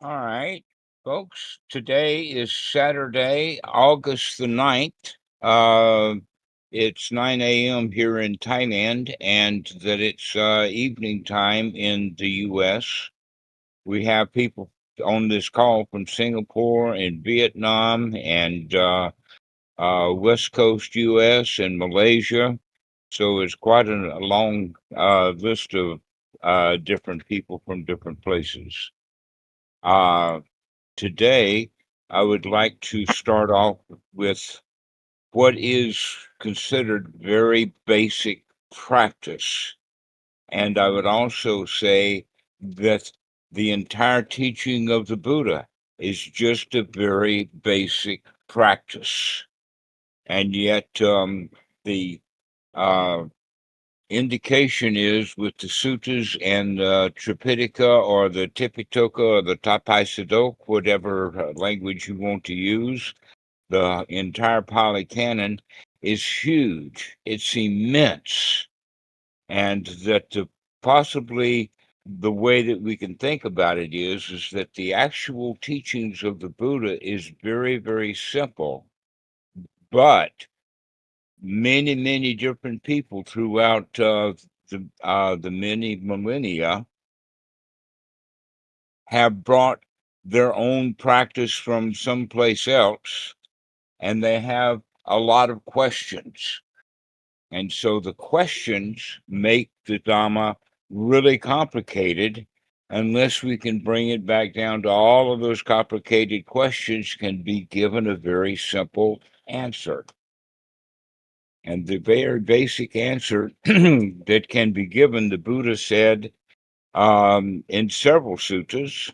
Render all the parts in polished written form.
All right, folks. Today is Saturday, August the 9th. It's 9 a.m. here in Thailand, and that it's evening time in the U.S. We have people on this call from Singapore and Vietnam and West Coast U.S. and Malaysia. So it's quite a long list of different people from different places. Uh, Today, I would like to start off with what is considered very basic practice. And I would also say that the entire teaching of the Buddha is just a very basic practice. And yet, the uh, indication is with the suttas and the Tripitaka or the Tipitaka or the Tapaisadok, whatever language you want to use, the entire Pali Canon is huge. It's immense. And that possibly the way that we can think about it is that the actual teachings of the Buddha is very, very simple, but many different people throughout the many millennia have brought their own practice from someplace else, and they have a lot of questions. And so the questions make the Dhamma really complicated unless we can bring it back down to all of those complicated questions can be given a very simple answer. And the very basic answer that can be given, the Buddha said in several suttas,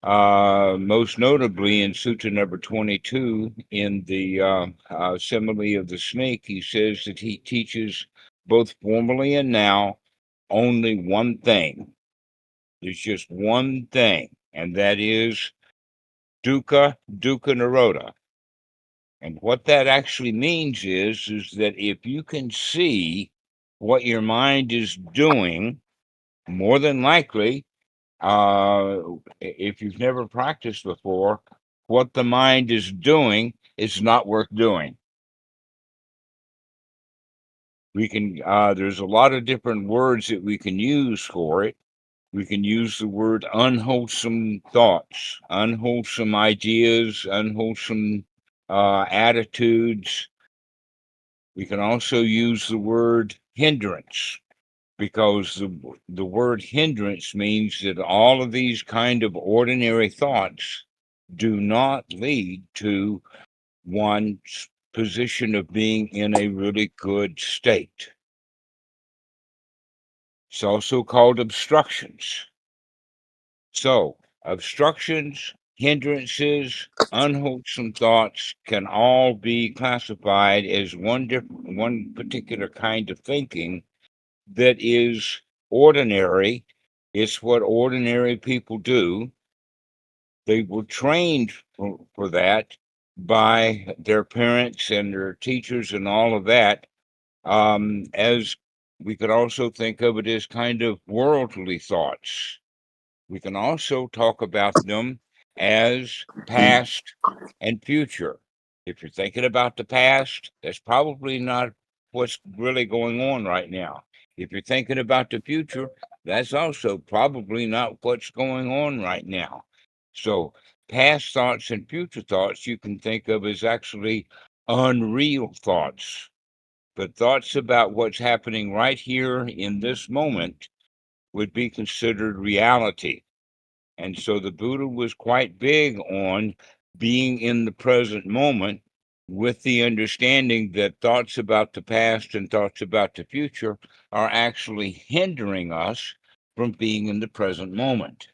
most notably in Sutta number 22, in the simile of the snake, he says that he teaches both formally and now only one thing. There's just one thing, and that is dukkha, dukkha nirodha. And what that actually means is that if you can see what your mind is doing, more than likely, if you've never practiced before, what the mind is doing is not worth doing. We can, there's a lot of different words that we can use for it. We can use the word unwholesome thoughts, unwholesome ideas, unwholesome attitudes. We can also use the word hindrance because the word hindrance means that all of these kind of ordinary thoughts do not lead to one's position of being in a really good state. It's also called obstructions. So, obstructions, hindrances, unwholesome thoughts can all be classified as one particular kind of thinking that is ordinary. It's what ordinary people do. They were trained for that by their parents and their teachers and all of that. As we could also think of it as kind of worldly thoughts. We can also talk about them as past and future. If you're thinking about the past, that's probably not what's really going on right now. If you're thinking about the future, that's also probably not what's going on right now. So, past thoughts and future thoughts you can think of as actually unreal thoughts. But thoughts about what's happening right here in this moment would be considered reality. And so the Buddha was quite big on being in the present moment with the understanding that thoughts about the past and thoughts about the future are actually hindering us from being in the present moment.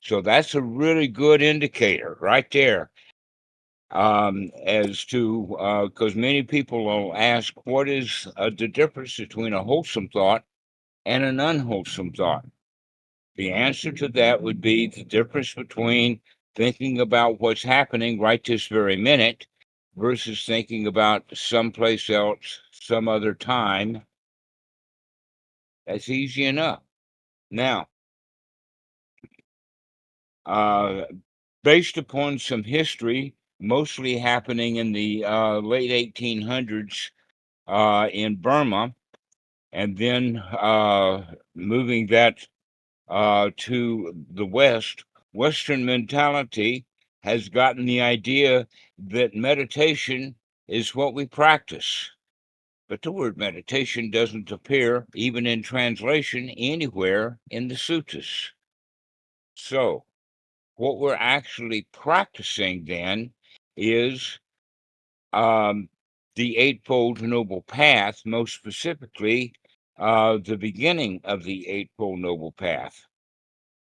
So that's a really good indicator right there as to, because many people will ask, what is the difference between a wholesome thought and an unwholesome thought? The answer to that would be the difference between thinking about what's happening right this very minute versus thinking about someplace else, some other time. That's easy enough. Now, based upon some history, mostly happening in the late 1800s in Burma, and then moving that to the West. Western mentality has gotten the idea that meditation is what we practice. But the word meditation doesn't appear, even in translation, anywhere in the suttas. So, what we're actually practicing then is the Eightfold Noble Path, most specifically, the beginning of the Eightfold Noble Path.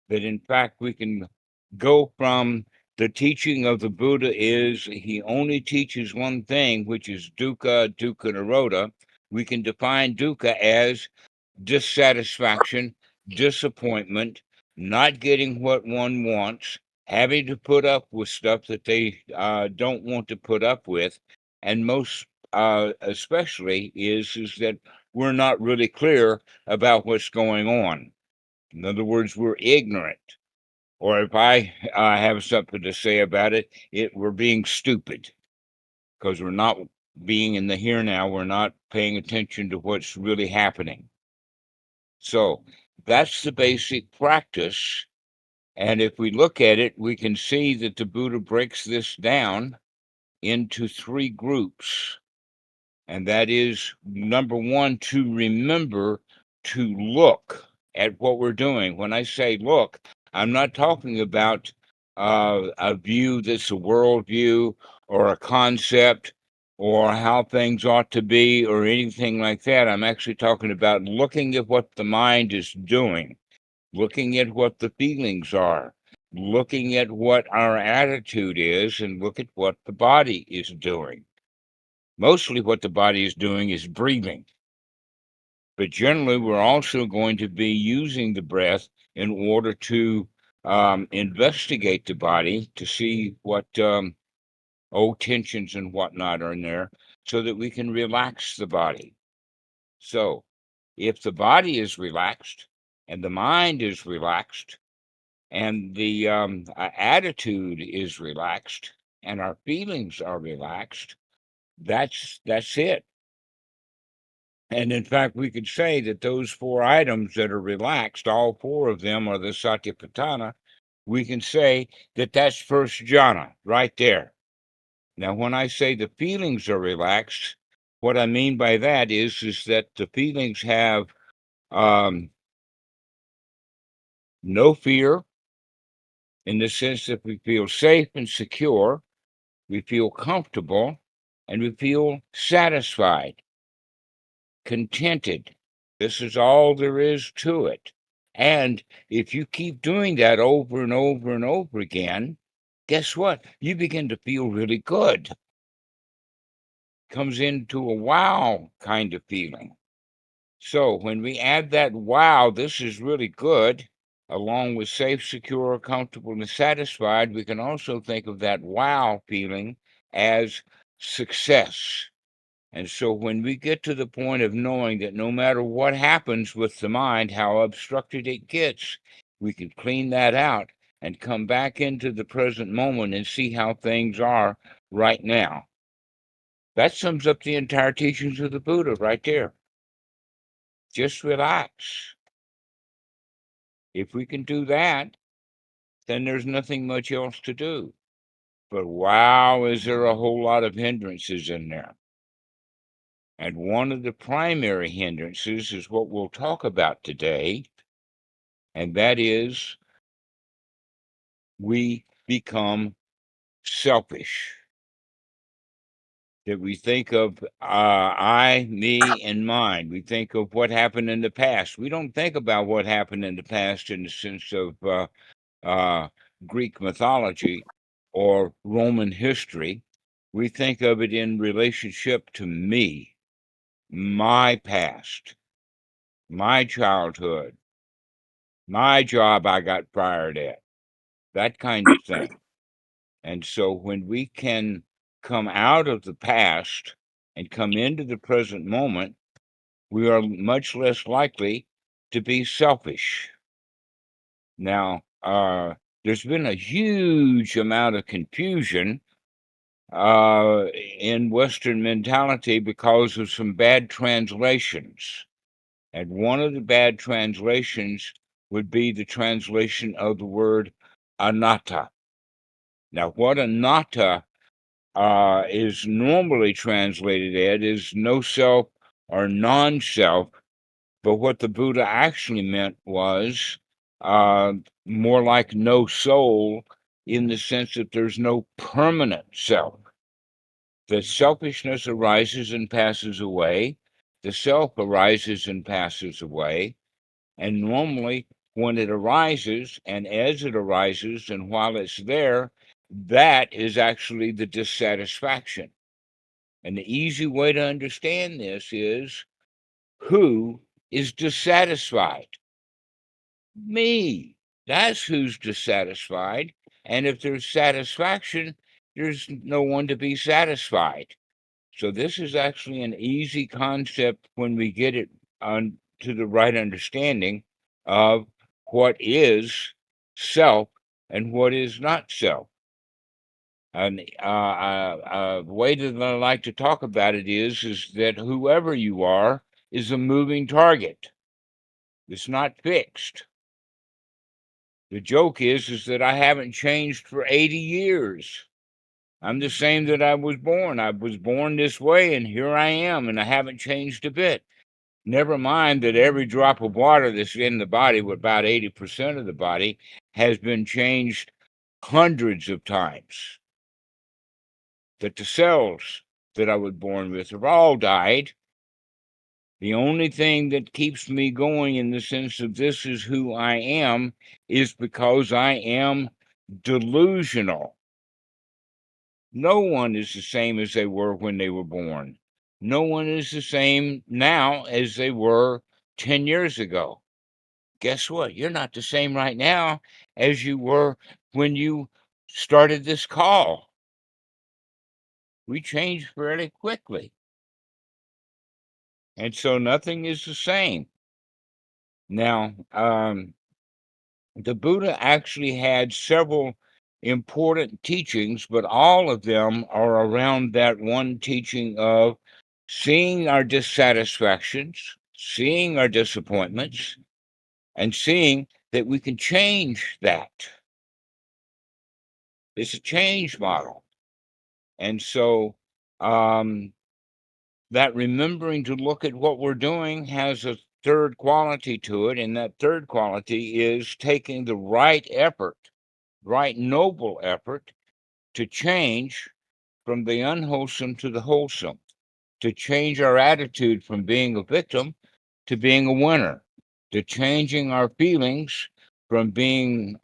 That in fact we can go from the teaching of the Buddha is he only teaches one thing, which is dukkha, dukkha nirodha. We can define dukkha as dissatisfaction, disappointment, not getting what one wants, having to put up with stuff that they don't want to put up with, and most especially is that we're not really clear about what's going on. In other words, we're ignorant. Or if I have something to say about it, we're being stupid because we're not being in the here now. We're not paying attention to what's really happening. So that's the basic practice. And if we look at it, we can see that the Buddha breaks this down into three groups. And that is number one, to remember to look at what we're doing. When I say look, I'm not talking about a view that's a worldview or a concept or how things ought to be or anything like that. I'm actually talking about looking at what the mind is doing, looking at what the feelings are, looking at what our attitude is, and look at what the body is doing. Mostly what the body is doing is breathing. But generally, we're also going to be using the breath in order to investigate the body to see what old tensions and whatnot are in there so that we can relax the body. So if the body is relaxed and the mind is relaxed and the attitude is relaxed and our feelings are relaxed, that's it. And in fact, we could say that those four items that are relaxed, all four of them are the Satipatthana. We can say that that's first jhana right there. Now, when I say the feelings are relaxed, what I mean by that is that the feelings have no fear, in the sense that we feel safe and secure, we feel comfortable, and we feel satisfied, contented. This is all there is to it. And if you keep doing that over and over and over again, guess what? You begin to feel really good. Comes into a wow kind of feeling. So when we add that wow, this is really good, along with safe, secure, comfortable, and satisfied, we can also think of that wow feeling as success. And so when we get to the point of knowing that no matter what happens with the mind, how obstructed it gets, we can clean that out and come back into the present moment and see how things are right now. That sums up the entire teachings of the Buddha right there. Just relax. If we can do that, then there's nothing much else to do. But wow, is there a whole lot of hindrances in there. And one of the primary hindrances is what we'll talk about today, and that is we become selfish. That we think of I, me, and mine. We think of what happened in the past. We don't think about what happened in the past in the sense of Greek mythology or Roman history. We think of it in relationship to me, my past, my childhood, my job I got fired at, that kind of thing. And so when we can come out of the past and come into the present moment, we are much less likely to be selfish. Now, there's been a huge amount of confusion in Western mentality because of some bad translations. And one of the bad translations would be the translation of the word anatta. Now, what anatta is normally translated as no self or non-self, but what the Buddha actually meant was more like no soul, in the sense that there's no permanent self. The selfishness arises and passes away. The self arises and passes away. And normally, when it arises, and as it arises, and while it's there, that is actually the dissatisfaction. And the easy way to understand this is, who is dissatisfied? Me. That's who's dissatisfied. And if there's satisfaction, there's no one to be satisfied. So this is actually an easy concept when we get it on to the right understanding of what is self and what is not self. And the way that I like to talk about it is that whoever you are is a moving target. It's not fixed. The joke is that I haven't changed for 80 years. I'm the same that I was born. I was born this way, and here I am, and I haven't changed a bit. Never mind that every drop of water that's in the body, with about 80% of the body, has been changed hundreds of times. That the cells that I was born with have all died. The only thing that keeps me going, in the sense of this is who I am, is because I am delusional. No one is the same as they were when they were born. No one is the same now as they were 10 years ago. Guess what? You're not the same right now as you were when you started this call. We change fairly quickly. And so nothing is the same. Now, the Buddha actually had several important teachings, but all of them are around that one teaching of seeing our dissatisfactions, seeing our disappointments, and seeing that we can change that. It's a change model. And so that remembering to look at what we're doing has a third quality to it. And that third quality is taking the right effort, right noble effort, to change from the unwholesome to the wholesome, to change our attitude from being a victim to being a winner, to changing our feelings from being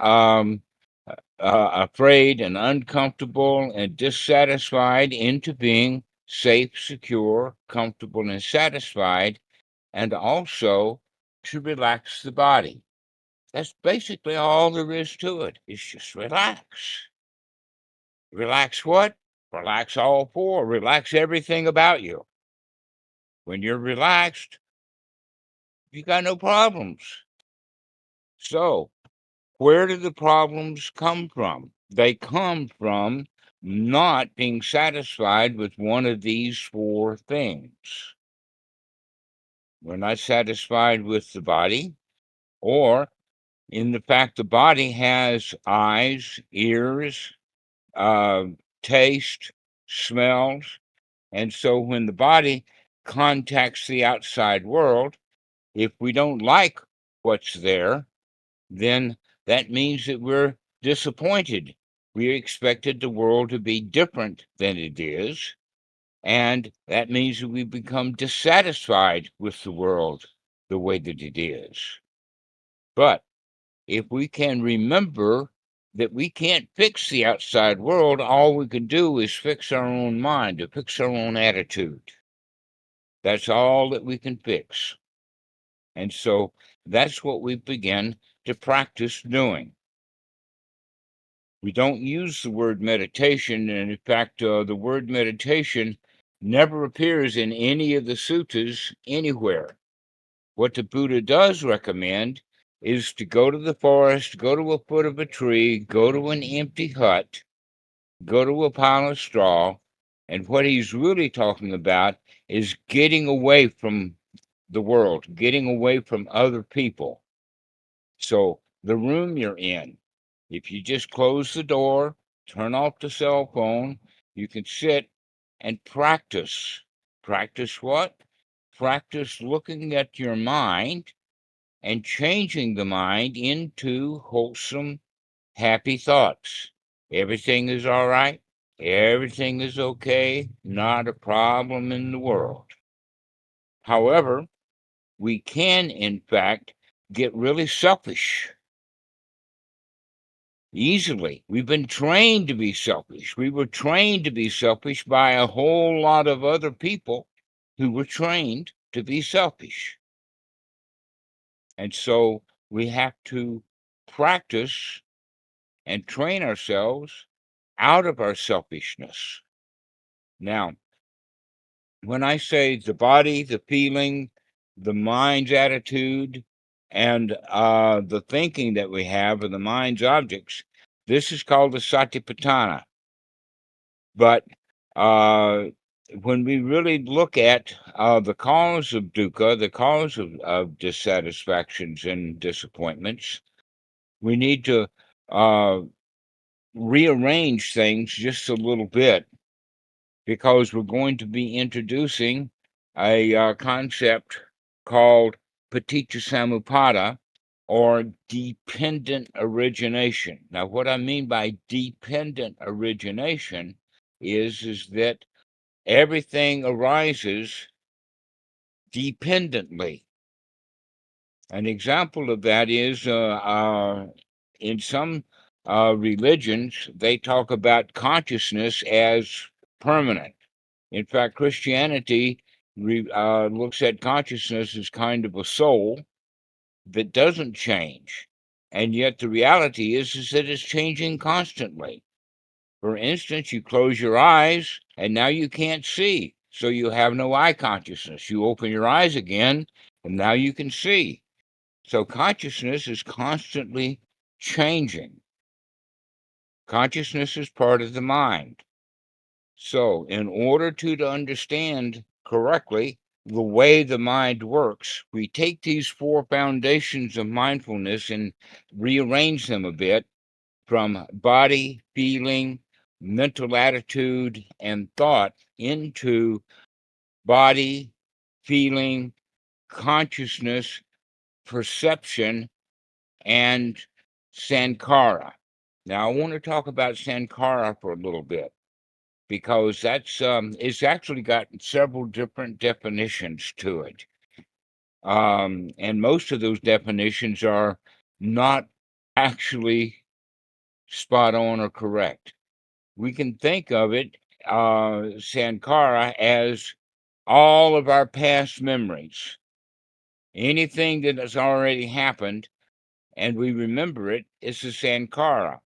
afraid and uncomfortable and dissatisfied into being safe, secure, comfortable, and satisfied, and also to relax the body. That's basically all there is to it. It's just relax. Relax what? Relax all four. Relax everything about you. When you're relaxed, you got no problems. So, where do the problems come from? They come from not being satisfied with one of these four things. We're not satisfied with the body, or in the fact the body has eyes, ears, uh, taste, smells. And so when the body contacts the outside world, if we don't like what's there, then that means that we're disappointed. We expected the world to be different than it is. And that means that we become dissatisfied with the world the way that it is. But if we can remember that we can't fix the outside world, all we can do is fix our own mind, to fix our own attitude. That's all that we can fix. And so that's what we begin to practice doing. We don't use the word meditation, and in fact, the word meditation never appears in any of the suttas anywhere. What the Buddha does recommend is to go to the forest, go to a foot of a tree, go to an empty hut, go to a pile of straw. And what he's really talking about is getting away from the world, getting away from other people. So the room you're in, if you just close the door, turn off the cell phone, you can sit and practice. Practice what? Practice looking at your mind and changing the mind into wholesome, happy thoughts. Everything is all right. Everything is okay. Not a problem in the world. However, we can, in fact, get really selfish easily. We've been trained to be selfish. We were trained to be selfish by a whole lot of other people who were trained to be selfish. And so we have to practice and train ourselves out of our selfishness. Now, when I say the body, the feeling, the mind's attitude, and the thinking that we have of the mind's objects, this is called the satipatthana. But uh, when we really look at the cause of dukkha, the cause of dissatisfactions and disappointments, we need to uh, rearrange things just a little bit, because we're going to be introducing a concept called paticca samuppada, or dependent origination. Now, what I mean by dependent origination is that everything arises dependently. An example of that is in some religions, they talk about consciousness as permanent. In fact, Christianity looks at consciousness as kind of a soul that doesn't change. And yet the reality is that it's changing constantly. For instance, you close your eyes and now you can't see. So you have no eye consciousness. You open your eyes again and now you can see. So consciousness is constantly changing. Consciousness is part of the mind. So, in order to understand correctly the way the mind works, we take these four foundations of mindfulness and rearrange them a bit from body, feeling, mental attitude, and thought into body, feeling, consciousness, perception, and sankara. Now, I want to talk about sankara for a little bit, because that's it's actually got several different definitions to it, and most of those definitions are not actually spot on or correct. We can think of it, sankara, as all of our past memories, anything that has already happened, and we remember it, is a sankara.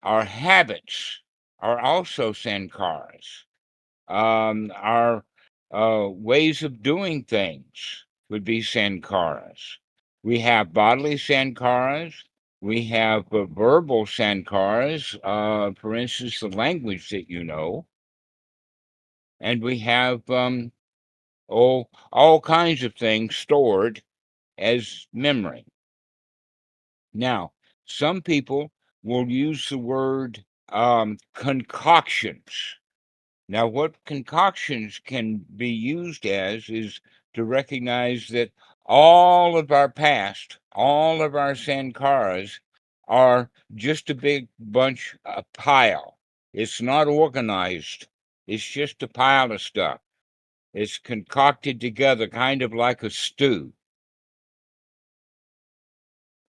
Our habits are also sankaras. Our ways of doing things would be sankaras. We have bodily sankaras. We have verbal sankaras, for instance, the language that you know. And we have all kinds of things stored as memory. Now, some people will use the word concoctions. Now, what concoctions can be used as is to recognize that all of our past, all of our sankaras are just a big bunch, a pile. It's not organized. It's just a pile of stuff. It's concocted together, kind of like a stew.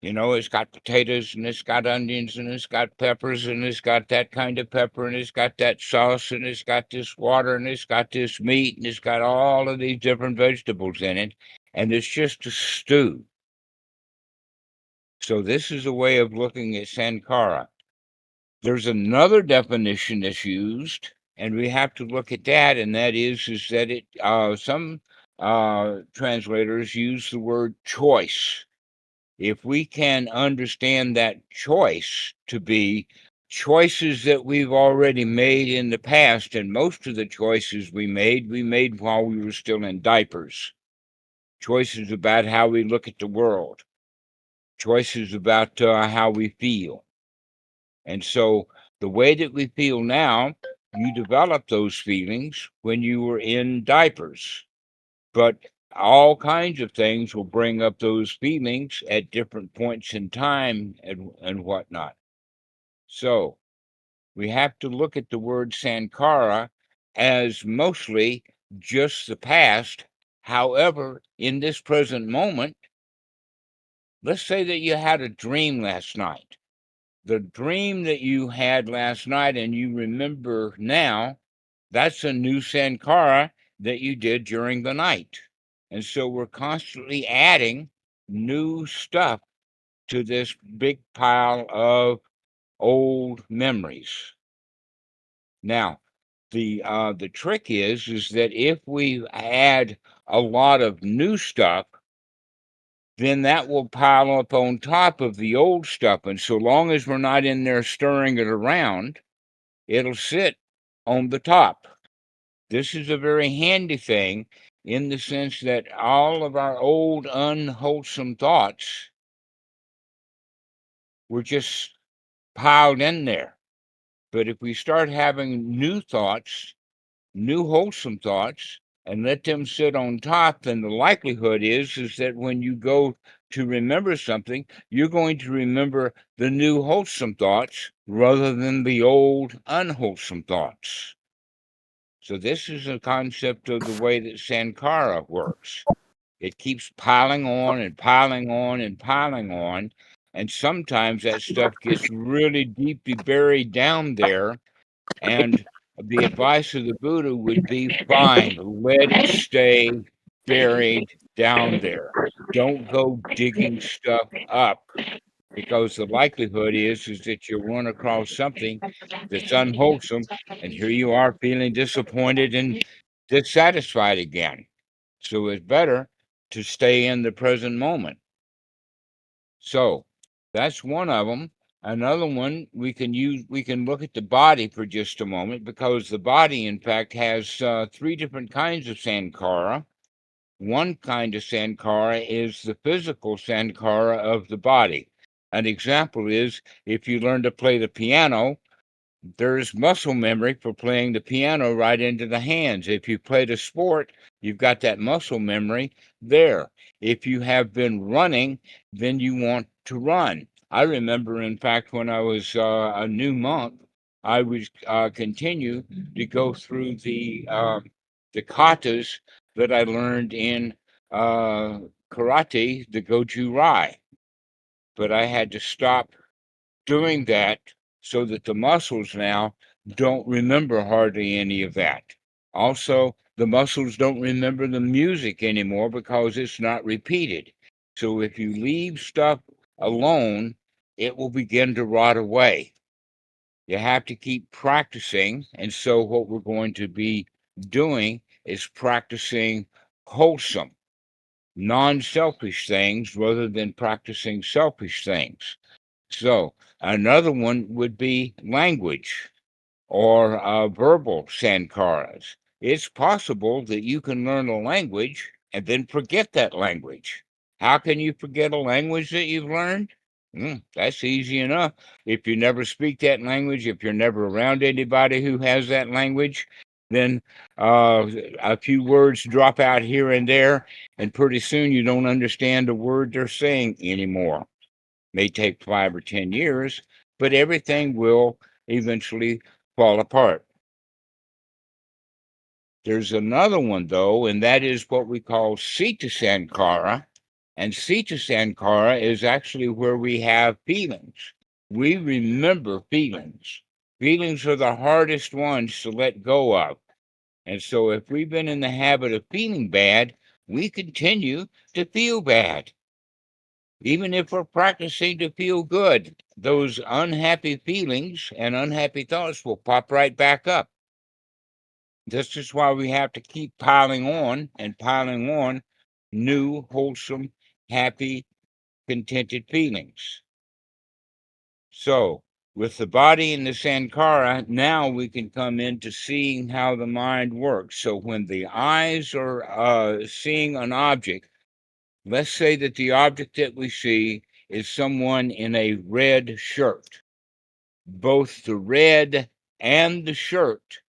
You know, it's got potatoes and it's got onions and it's got peppers and it's got that kind of pepper and it's got that sauce and it's got this water and it's got this meat and it's got all of these different vegetables in it. And it's just a stew. So this is a way of looking at sankara. There's another definition that's used, and we have to look at that, and that is that it some translators use the word choice. If we can understand that choice to be choices that we've already made in the past, and most of the choices we made while we were still in diapers. Choices about how we look at the world, choices about how we feel. And so the way that we feel now, you develop those feelings when you were in diapers. But all kinds of things will bring up those feelings at different points in time and whatnot. So we have to look at the word sankara as mostly just the past. However, in this present moment, let's say that you had a dream last night. The dream that you had last night and you remember now, that's a new sankara that you did during the night. And so we're constantly adding new stuff to this big pile of old memories. Now, the trick is that if we add a lot of new stuff, then that will pile up on top of the old stuff. And so long as we're not in there stirring it around, it'll sit on the top. This is a very handy thing in the sense that all of our old unwholesome thoughts were just piled in there. But if we start having new thoughts, new wholesome thoughts, and let them sit on top, then the likelihood is that when you go to remember something, you're going to remember the new wholesome thoughts rather than the old unwholesome thoughts. So this is a concept of the way that sankara works. It keeps piling on and piling on and piling on. And sometimes that stuff gets really deeply buried down there. And the advice of the Buddha would be fine, let it stay buried down there. Don't go digging stuff up because the likelihood is that you'll run across something that's unwholesome, and here you are feeling disappointed and dissatisfied again. So it's better to stay in the present moment. So that's one of them. Another one we can look at the body for just a moment, because the body, in fact, has three different kinds of sankara. One kind of sankara is the physical sankara of the body. An example is if you learn to play the piano, there's muscle memory for playing the piano right into the hands. If you played a sport, you've got that muscle memory there. If you have been running, then you want to run. I remember, in fact, when I was a new monk, I would continue to go through the katas that I learned in karate, the Goju Rai. But I had to stop doing that so that the muscles now don't remember hardly any of that. Also, the muscles don't remember the music anymore because it's not repeated. So if you leave stuff alone, it will begin to rot away. You have to keep practicing. And so, what we're going to be doing is practicing wholesome, non selfish things rather than practicing selfish things. So another one would be language or verbal sankaras. It's possible that you can learn a language and then forget that language. How can you forget a language that you've learned? That's easy enough. If you never speak that language, if you're never around anybody who has that language, then a few words drop out here and there, and pretty soon you don't understand a word they're saying anymore. May take 5 or 10 years, but everything will eventually fall apart. There's another one, though, and that is what we call Sita Sankara. And Sita Sankara is actually where we have feelings. We remember feelings. Feelings are the hardest ones to let go of. And so if we've been in the habit of feeling bad, we continue to feel bad. Even if we're practicing to feel good, those unhappy feelings and unhappy thoughts will pop right back up. This is why we have to keep piling on and piling on new, wholesome, happy contented feelings. So, with the body and the sankara, now we can come into seeing how the mind works. So, when the eyes are seeing an object, let's say that the object that we see is someone in a red shirt. Both the red and the shirt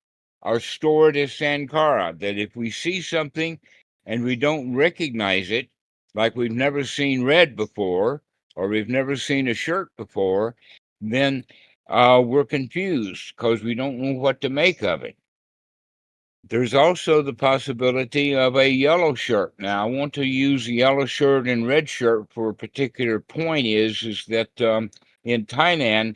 are stored as sankara. That if we see something and we don't recognize it, like we've never seen red before, or we've never seen a shirt before, then we're confused because we don't know what to make of it. There's also the possibility of a yellow shirt. Now, I want to use a yellow shirt and red shirt for a particular point is that in Thailand,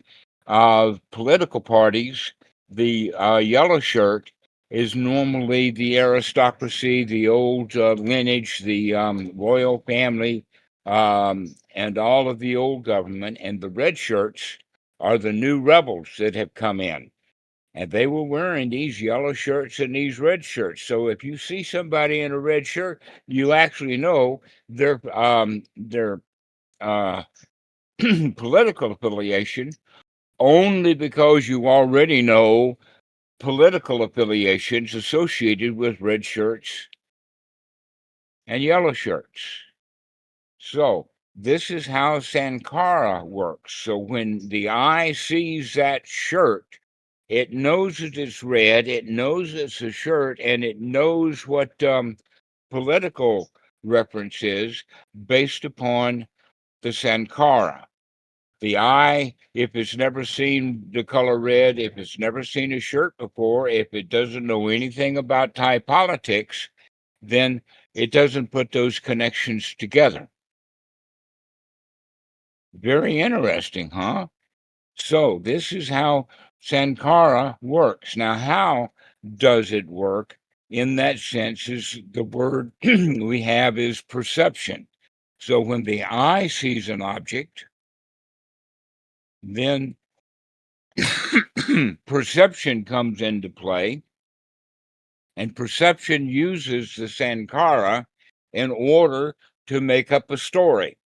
political parties, the yellow shirt is normally the aristocracy, the old lineage, the royal family, and all of the old government, and the red shirts are the new rebels that have come in. And they were wearing these yellow shirts and these red shirts. So if you see somebody in a red shirt, you actually know their political affiliation only because you already know political affiliations associated with red shirts and yellow shirts. So this is how sankara works. So when the eye sees that shirt, it knows that it's red, it knows it's a shirt, and it knows what political reference is based upon the sankara. The eye, if it's never seen the color red, if it's never seen a shirt before, if it doesn't know anything about Thai politics, then it doesn't put those connections together. Very interesting, huh? So this is how sankara works. Now, how does it work? In that sense, is the word we have is perception. So when the eye sees an object, then perception comes into play, and perception uses the sankara in order to make up a story.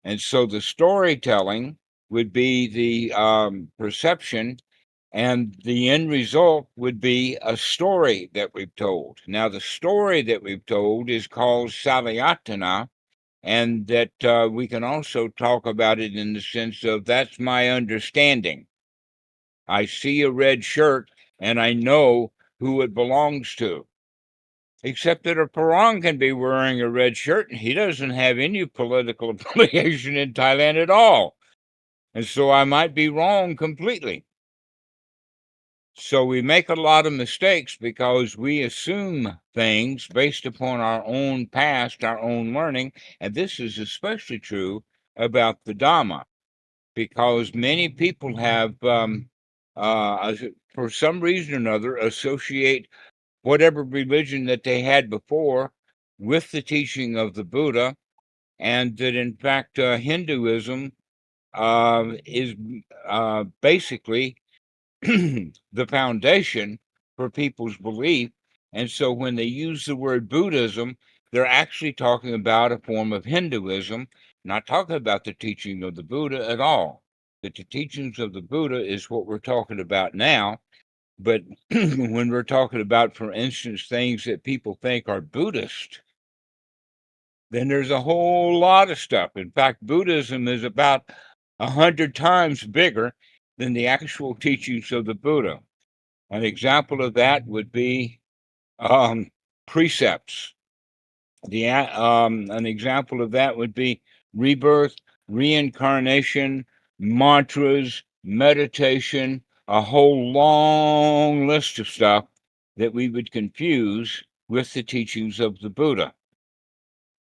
And so the storytelling would be the perception, and the end result would be a story that we've told. Now, the story that we've told is called Salayatana, and that we can also talk about it in the sense of that's my understanding. I see a red shirt and I know who it belongs to. Except that a Parang can be wearing a red shirt and he doesn't have any political affiliation in Thailand at all. And so I might be wrong completely. So we make a lot of mistakes because we assume things based upon our own past, our own learning. And this is especially true about the Dhamma, because many people have, for some reason or another, associate whatever religion that they had before with the teaching of the Buddha, and that in fact Hinduism is basically the foundation for people's belief. And so when they use the word Buddhism, they're actually talking about a form of Hinduism, not talking about the teaching of the Buddha at all. That the teachings of the Buddha is what we're talking about now. But when we're talking about, for instance, things that people think are Buddhist, then there's a whole lot of stuff. In fact, Buddhism is about 100 times bigger than the actual teachings of the Buddha. An example of that would be precepts. An example of that would be rebirth, reincarnation, mantras, meditation, a whole long list of stuff that we would confuse with the teachings of the Buddha.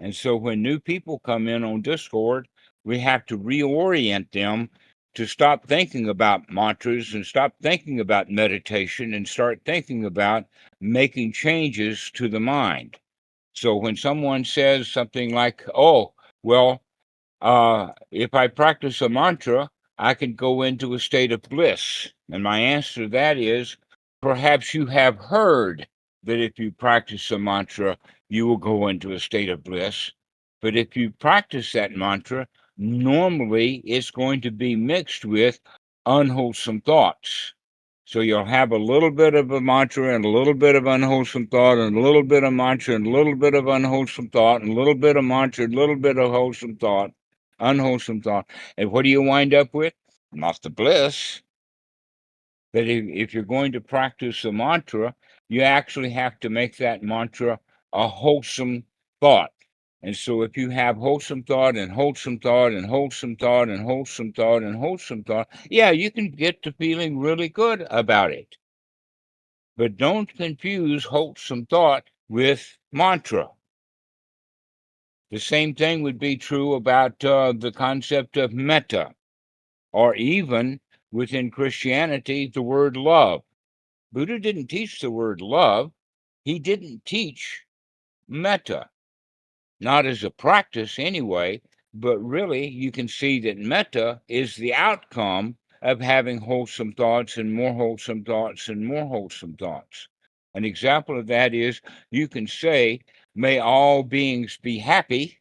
And so when new people come in on Discord, we have to reorient them to stop thinking about mantras and stop thinking about meditation and start thinking about making changes to the mind. So when someone says something like, oh, well, if I practice a mantra, I can go into a state of bliss. And my answer to that is, perhaps you have heard that if you practice a mantra, you will go into a state of bliss. But if you practice that mantra, normally it's going to be mixed with unwholesome thoughts. So you'll have a little bit of a mantra and a little bit of unwholesome thought and a little bit of mantra and a little bit of unwholesome thought and a little bit of mantra and a little bit of wholesome thought, unwholesome thought. And what do you wind up with? Not the bliss. But if you're going to practice a mantra, you actually have to make that mantra a wholesome thought. And so if you have wholesome thought and wholesome thought and wholesome thought and wholesome thought and wholesome thought, yeah, you can get to feeling really good about it. But don't confuse wholesome thought with mantra. The same thing would be true about the concept of metta, or even within Christianity, the word love. Buddha didn't teach the word love. He didn't teach metta, not as a practice anyway, but really you can see that metta is the outcome of having wholesome thoughts and more wholesome thoughts and more wholesome thoughts. An example of that is you can say, may all beings be happy,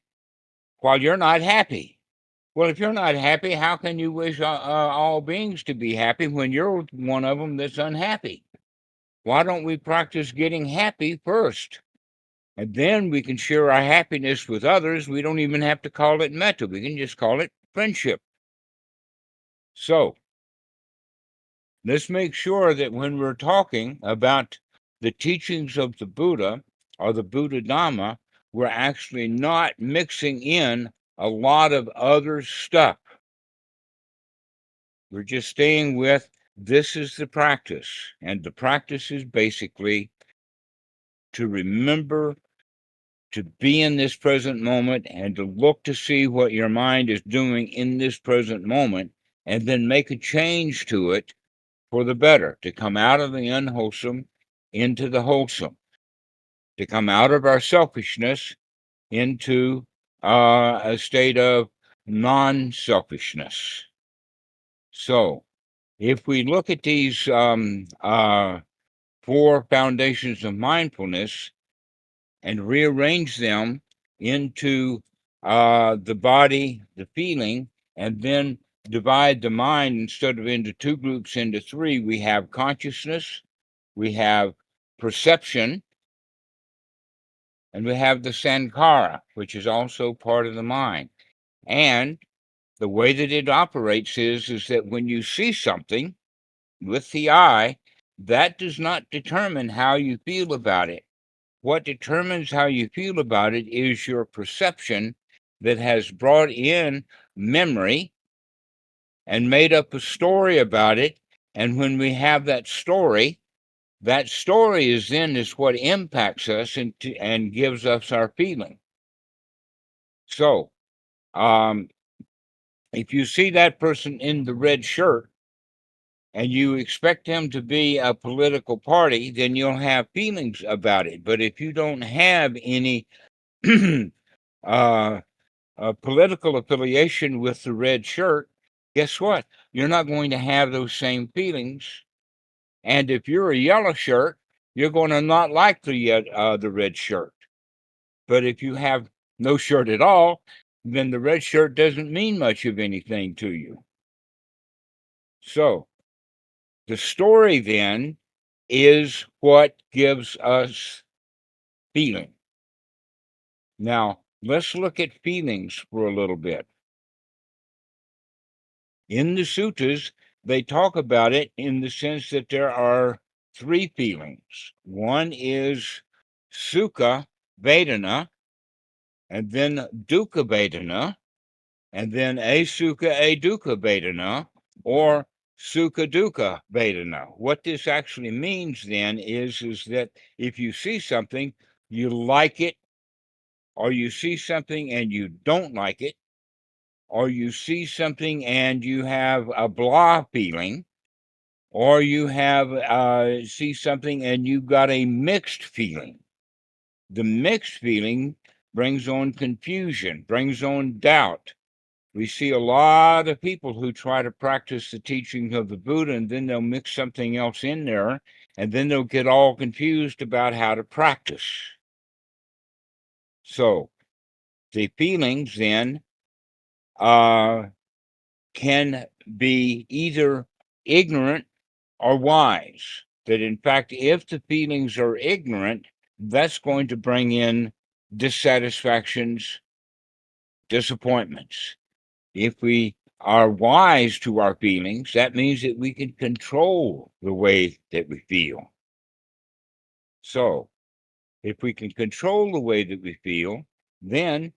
while you're not happy. Well, if you're not happy, how can you wish all beings to be happy when you're one of them that's unhappy? Why don't we practice getting happy first? And then we can share our happiness with others. We don't even have to call it metta. We can just call it friendship. So let's make sure that when we're talking about the teachings of the Buddha or the Buddhadasa, we're actually not mixing in a lot of other stuff. We're just staying with this is the practice. And the practice is basically to remember to be in this present moment and to look to see what your mind is doing in this present moment and then make a change to it for the better, to come out of the unwholesome into the wholesome, to come out of our selfishness into a state of non-selfishness. So if we look at these 4 foundations of mindfulness and rearrange them into the body, the feeling, and then divide the mind instead of into 2 groups into 3, we have consciousness, we have perception, and we have the sankara, which is also part of the mind. And the way that it operates is that when you see something with the eye, that does not determine how you feel about it. What determines how you feel about it is your perception that has brought in memory and made up a story about it. And when we have that story is what impacts us and gives us our feeling. So, if you see that person in the red shirt and you expect them to be a political party, then you'll have feelings about it. But if you don't have any political affiliation with the red shirt, guess what? You're not going to have those same feelings. And if you're a yellow shirt, you're going to not like the red shirt. But if you have no shirt at all, then the red shirt doesn't mean much of anything to you. So the story then is what gives us feeling. Now, let's look at feelings for a little bit. In the suttas, they talk about it in the sense that there are 3 feelings. One is sukha vedana, and then dukkha vedana, and then asukha adukkha vedana, or sukha dukkha vedana. What this actually means then is that if you see something, you like it, or you see something and you don't like it, or you see something and you have a blah feeling, or you have see something and you've got a mixed feeling. The mixed feeling brings on confusion, brings on doubt. We see a lot of people who try to practice the teachings of the Buddha, and then they'll mix something else in there, and then they'll get all confused about how to practice. So The feelings then can be either ignorant or wise. That in fact, if the feelings are ignorant, that's going to bring in dissatisfactions, disappointments. If we are wise to our feelings, that means that we can control the way that we feel. So, if we can control the way that we feel, then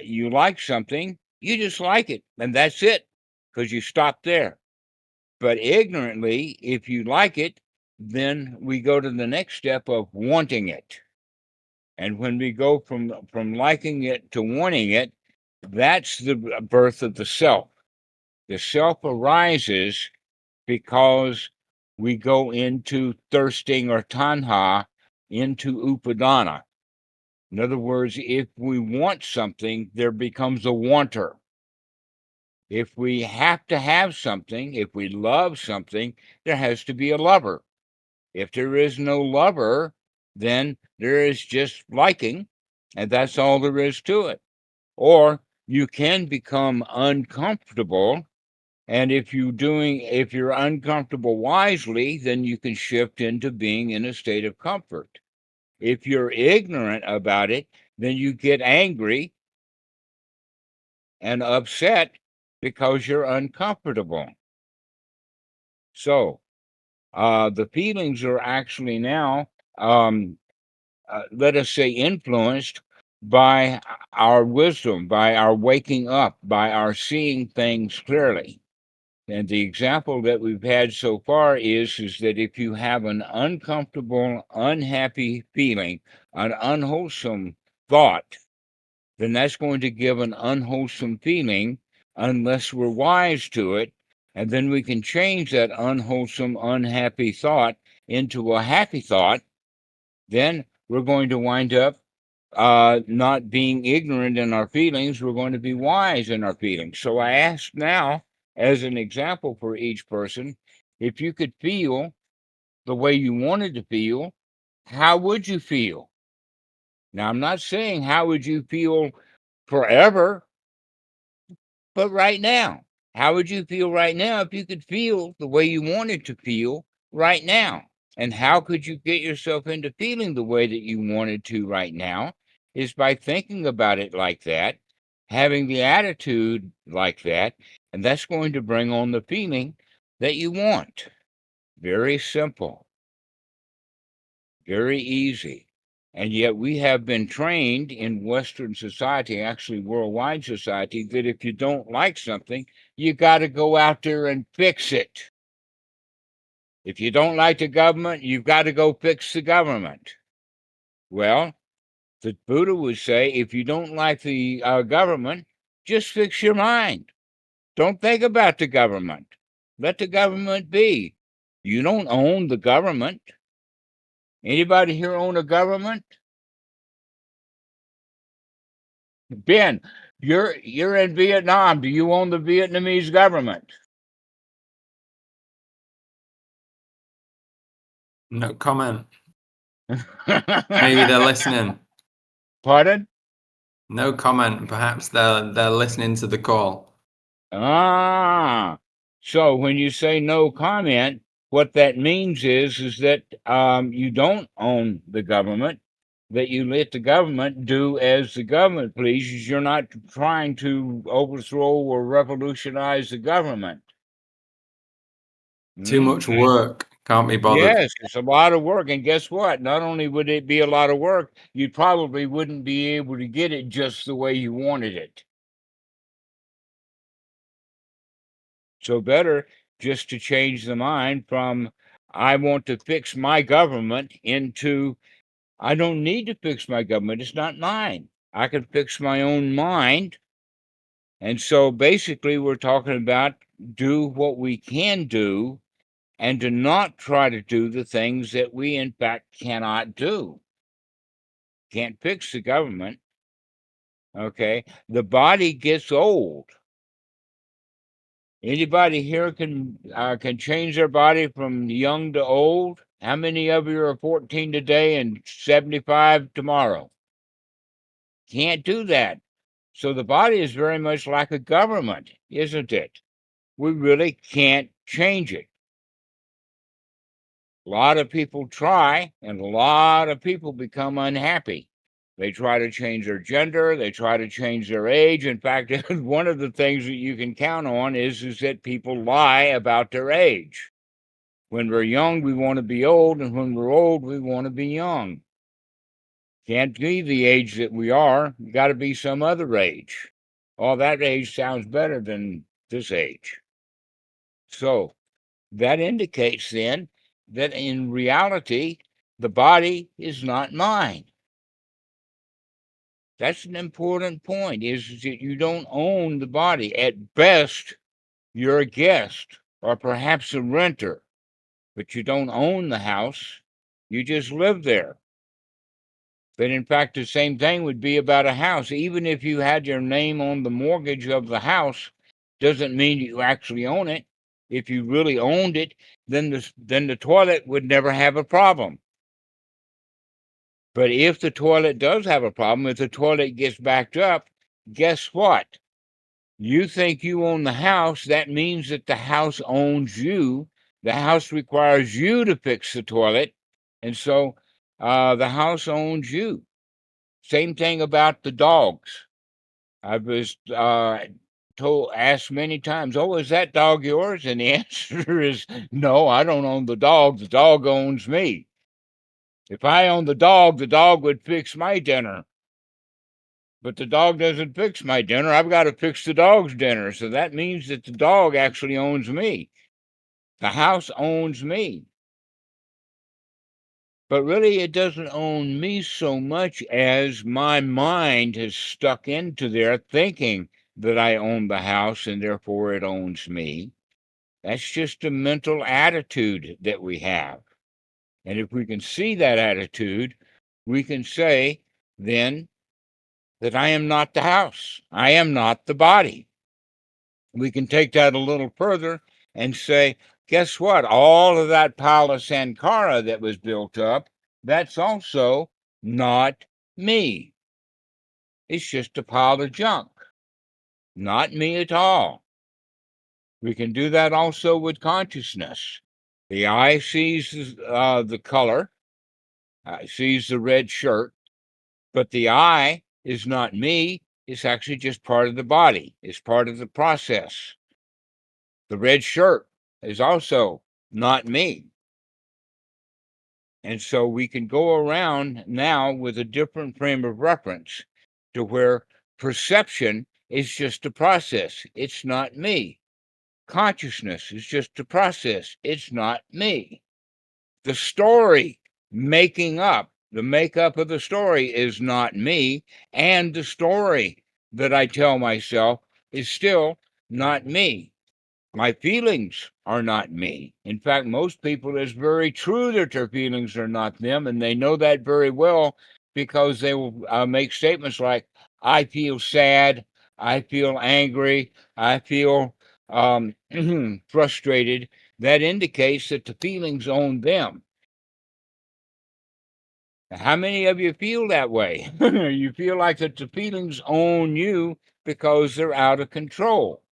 you like something, you just like it, and that's it, because you stop there. But ignorantly, if you like it, then we go to the next step of wanting it. And when we go from liking it to wanting it, that's the birth of the self. The self arises because we go into thirsting or tanha, into upadana. In other words, if we want something, there becomes a wanter. If we have to have something, if we love something, there has to be a lover. If there is no lover, then there is just liking, and that's all there is to it. Or you can become uncomfortable, and if you're uncomfortable wisely, then you can shift into being in a state of comfort. If you're ignorant about it, then you get angry and upset because you're uncomfortable. So the feelings are actually now, let us say, influenced by our wisdom, by our waking up, by our seeing things clearly. And the example that we've had so far is that if you have an uncomfortable, unhappy feeling, an unwholesome thought, then that's going to give an unwholesome feeling unless we're wise to it. And then we can change that unwholesome, unhappy thought into a happy thought. Then we're going to wind up not being ignorant in our feelings. We're going to be wise in our feelings. So I ask now, as an example for each person, if you could feel the way you wanted to feel, how would you feel? Now, I'm not saying how would you feel forever, but right now. How would you feel right now if you could feel the way you wanted to feel right now? And how could you get yourself into feeling the way that you wanted to right now? Is by thinking about it like that, having the attitude like that, and that's going to bring on the feeling that you want. Very simple, very easy. And yet we have been trained in Western society, actually worldwide society, that if you don't like something, you got to go out there and fix it. If you don't like the government, you've got to go fix the government. Well, the Buddha would say, if you don't like the government, just fix your mind. Don't think about the government. Let the government be. You don't own the government. Anybody here own a government? Ben, you're in Vietnam. Do you own the Vietnamese government? No comment. Maybe they're listening. Pardon? No comment. Perhaps they're listening to the call. So when you say no comment, what that means is that you don't own the government, that you let the government do as the government pleases. You're not trying to overthrow or revolutionize the government. Too much work. Can't be bothered. Yes, it's a lot of work. And guess what? Not only would it be a lot of work, you probably wouldn't be able to get it just the way you wanted it. So better just to change the mind from I want to fix my government into I don't need to fix my government. It's not mine. I can fix my own mind. And so basically, we're talking about do what we can do and to not try to do the things that we, in fact, cannot do. Can't fix the government. Okay. The body gets old. Anybody here can change their body from young to old? How many of you are 14 today and 75 tomorrow? can't do that. So the body is very much like a government, isn't it? We really can't change it. A lot of people try, and a lot of people become unhappy. They try to change their gender. They try to change their age. In fact, one of the things that you can count on is that people lie about their age. When we're young, we want to be old, and when we're old, we want to be young. Can't be the age that we are. You got to be some other age. Oh, that age sounds better than this age. So that indicates then that in reality, the body is not mine. That's an important point, is that you don't own the body. At best, you're a guest or perhaps a renter, but you don't own the house. You just live there. But in fact, the same thing would be about a house. Even if you had your name on the mortgage of the house, doesn't mean you actually own it. If you really owned it, then the toilet would never have a problem. But if the toilet does have a problem, if the toilet gets backed up, guess what? You think you own the house. That means that the house owns you. The house requires you to fix the toilet. And so the house owns you. Same thing about the dogs. I was asked many times, "Oh, is that dog yours?" And the answer is no. I don't own the dog. The dog owns me. If I owned the dog would fix my dinner. But the dog doesn't fix my dinner. I've got to fix the dog's dinner. So that means that the dog actually owns me. The house owns me. But really, it doesn't own me so much as my mind has stuck into there thinking that I own the house and therefore it owns me. That's just a mental attitude that we have. And if we can see that attitude, we can say then that I am not the house. I am not the body. We can take that a little further and say, guess what? All of that pile of sankara that was built up, that's also not me. It's just a pile of junk, not me at all. We can do that also with consciousness. The eye sees the color, sees the red shirt, but the eye is not me. It's actually just part of the body. It's part of the process. The red shirt is also not me. And so we can go around now with a different frame of reference to where perception is just a process. It's not me. Consciousness is just a process. It's not me. The story the makeup of the story is not me. And the story that I tell myself is still not me. My feelings are not me. In fact, most people, it's very true that their feelings are not them, and they know that very well because they will make statements like, I feel sad, I feel angry, I feel frustrated. That indicates that the feelings own them. How many of you feel that way? You feel like that the feelings own you because they're out of control.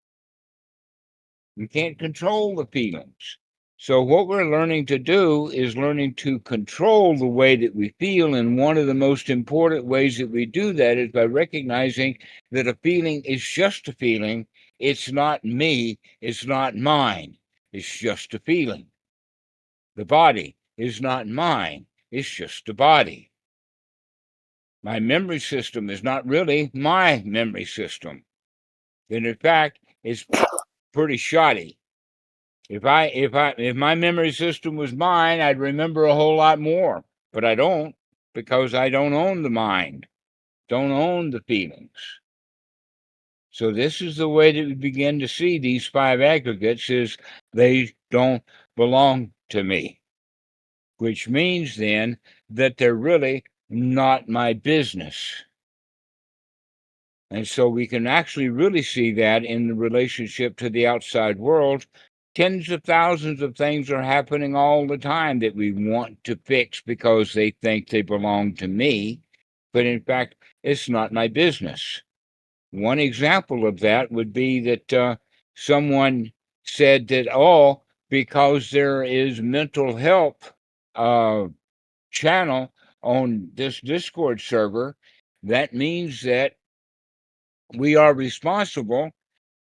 You can't control the feelings. So what we're learning to do is learning to control the way that we feel. And one of the most important ways that we do that is by recognizing that a feeling is just a feeling. It's not me. It's not mine. It's just a feeling. The body is not mine. It's just a body. My memory system is not really my memory system. And in fact, it's pretty shoddy. If my memory system was mine, I'd remember a whole lot more. But I don't, because I don't own the mind, don't own the feelings. So this is the way that we begin to see these five aggregates is they don't belong to me, which means then that they're really not my business. And so we can actually really see that in the relationship to the outside world. Tens of thousands of things are happening all the time that we want to fix because they think they belong to me. but in fact, it's not my business. One example of that would be that someone said that, oh, because there is mental health channel on this Discord server, that means that we are responsible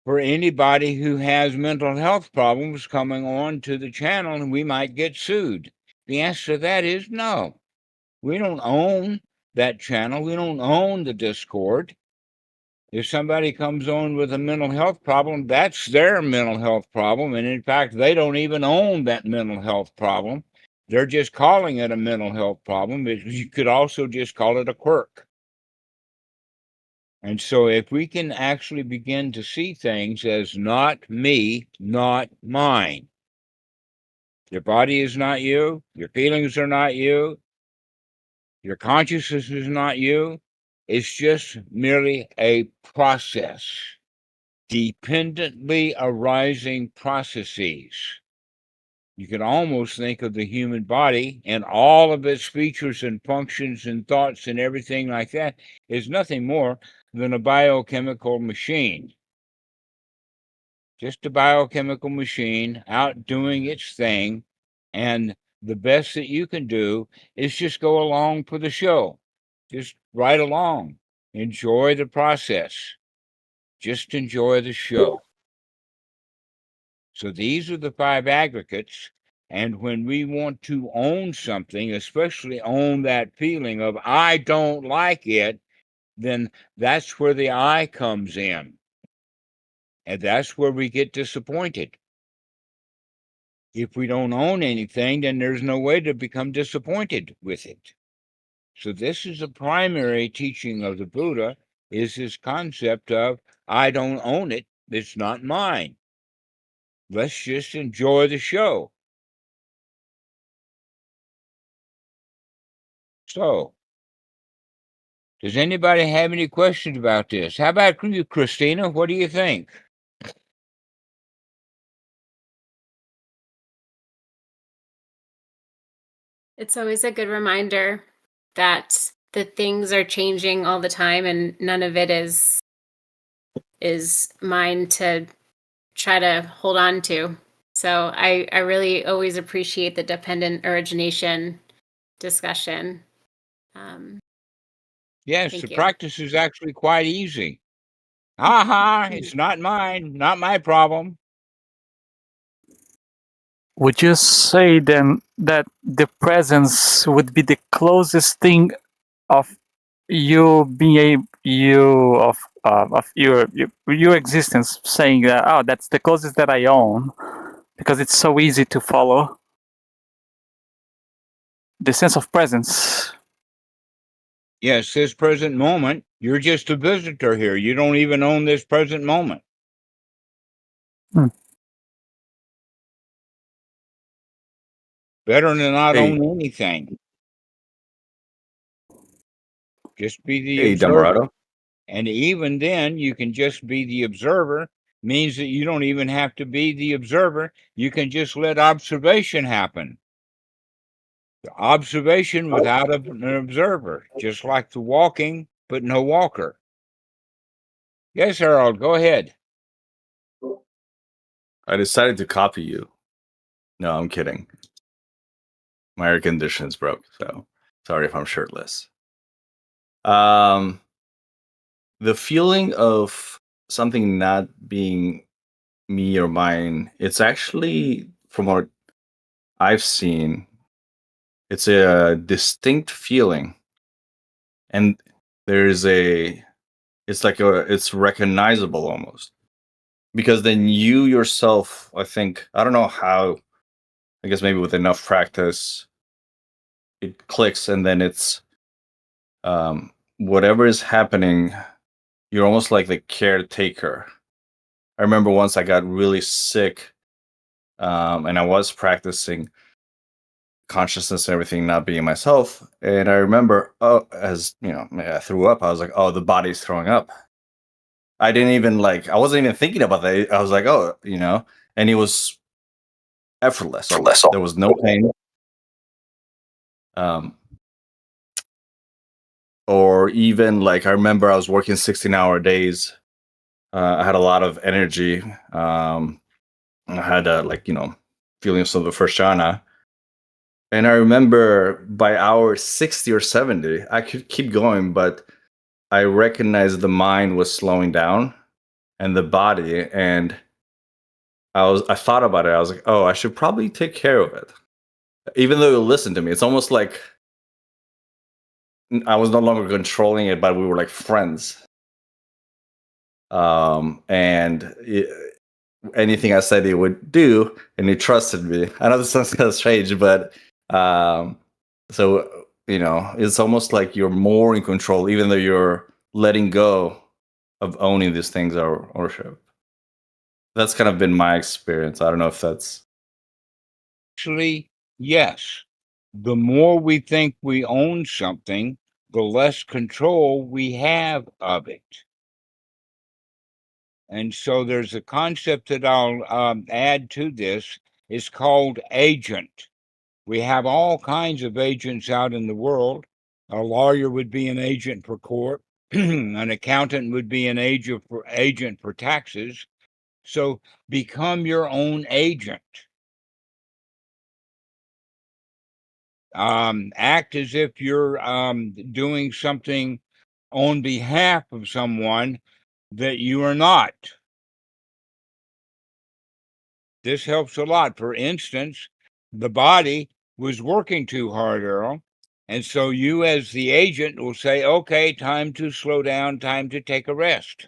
for anybody who has mental health problems coming on to the channel, and we might get sued. The answer to that is no. We don't own that channel. We don't own the Discord. If somebody comes on with a mental health problem, that's their mental health problem. And in fact, they don't even own that mental health problem. They're just calling it a mental health problem. You could also just call it a quirk. And so if we can actually begin to see things as not me, not mine, your body is not you, your feelings are not you, your consciousness is not you, it's just merely a process, dependently arising processes. You can almost think of the human body and all of its features and functions and thoughts and everything like that is nothing more than a biochemical machine. Just a biochemical machine out doing its thing. And the best that you can do is just go along for the show. Just ride along. Enjoy the process. Just enjoy the show. So these are the 5 aggregates. And when we want to own something, especially own that feeling of, I don't like it, then that's where the I comes in. And that's where we get disappointed. If we don't own anything, then there's no way to become disappointed with it. So this is the primary teaching of the Buddha, is this concept of, I don't own it, it's not mine. Let's just enjoy the show. So, does anybody have any questions about this? How about you, Christina? What do you think? It's always a good reminder that the things are changing all the time and none of it is mine to try to hold on to. So I really always appreciate the dependent origination discussion. Yes, the Thank you. practice is actually quite easy. Aha, it's not mine, not my problem. Would you say then that the presence would be the closest thing of you being of your existence, saying that, oh, that's the closest that I own, because it's so easy to follow the sense of presence? Yes, this present moment, you're just a visitor here. You don't even own this present moment. Better than not own anything. Just be the observer. Dhammarato. And even then, you can just be the observer, means that you don't even have to be the observer. You can just let observation happen. Observation without an observer, just like the walking, but no walker. Yes, Harold, go ahead. I decided to copy you. No, I'm kidding. My air conditioning's broke, so sorry if I'm shirtless. The feeling of something not being me or mine, it's actually, from what I've seen, it's a distinct feeling. And it's recognizable almost. Because then you yourself, I think, I don't know how, I guess maybe with enough practice, it clicks, and then it's whatever is happening, you're almost like the caretaker. I remember once I got really sick, and I was practicing consciousness and everything, not being myself. And I remember, as you know, I threw up. I was like, oh, the body's throwing up. I wasn't even thinking about that. I was like, oh, and it was effortless. There was no pain. or even like I remember I was working 16-hour days. I had a lot of energy. I had feelings of the first jhana. And I remember by hour 60 or 70, I could keep going, but I recognized the mind was slowing down and the body. And I thought about it. I was like, oh, I should probably take care of it. Even though it listened to me, it's almost like I was no longer controlling it, but we were like friends. Anything I said it would do, and he trusted me. I know this sounds kind of strange, but so it's almost like you're more in control, even though you're letting go of owning these things or ownership. That's kind of been my experience. I don't know if that's Actually, yes. The more we think we own something, the less control we have of it. And so there's a concept that I'll add to this. It's called agent. We have all kinds of agents out in the world. A lawyer would be an agent for court. An accountant would be an agent for taxes. So become your own agent. Act as if you're doing something on behalf of someone that you are not. This helps a lot. For instance, the body was working too hard, Earl. And so you, as the agent, will say, okay, time to slow down, time to take a rest.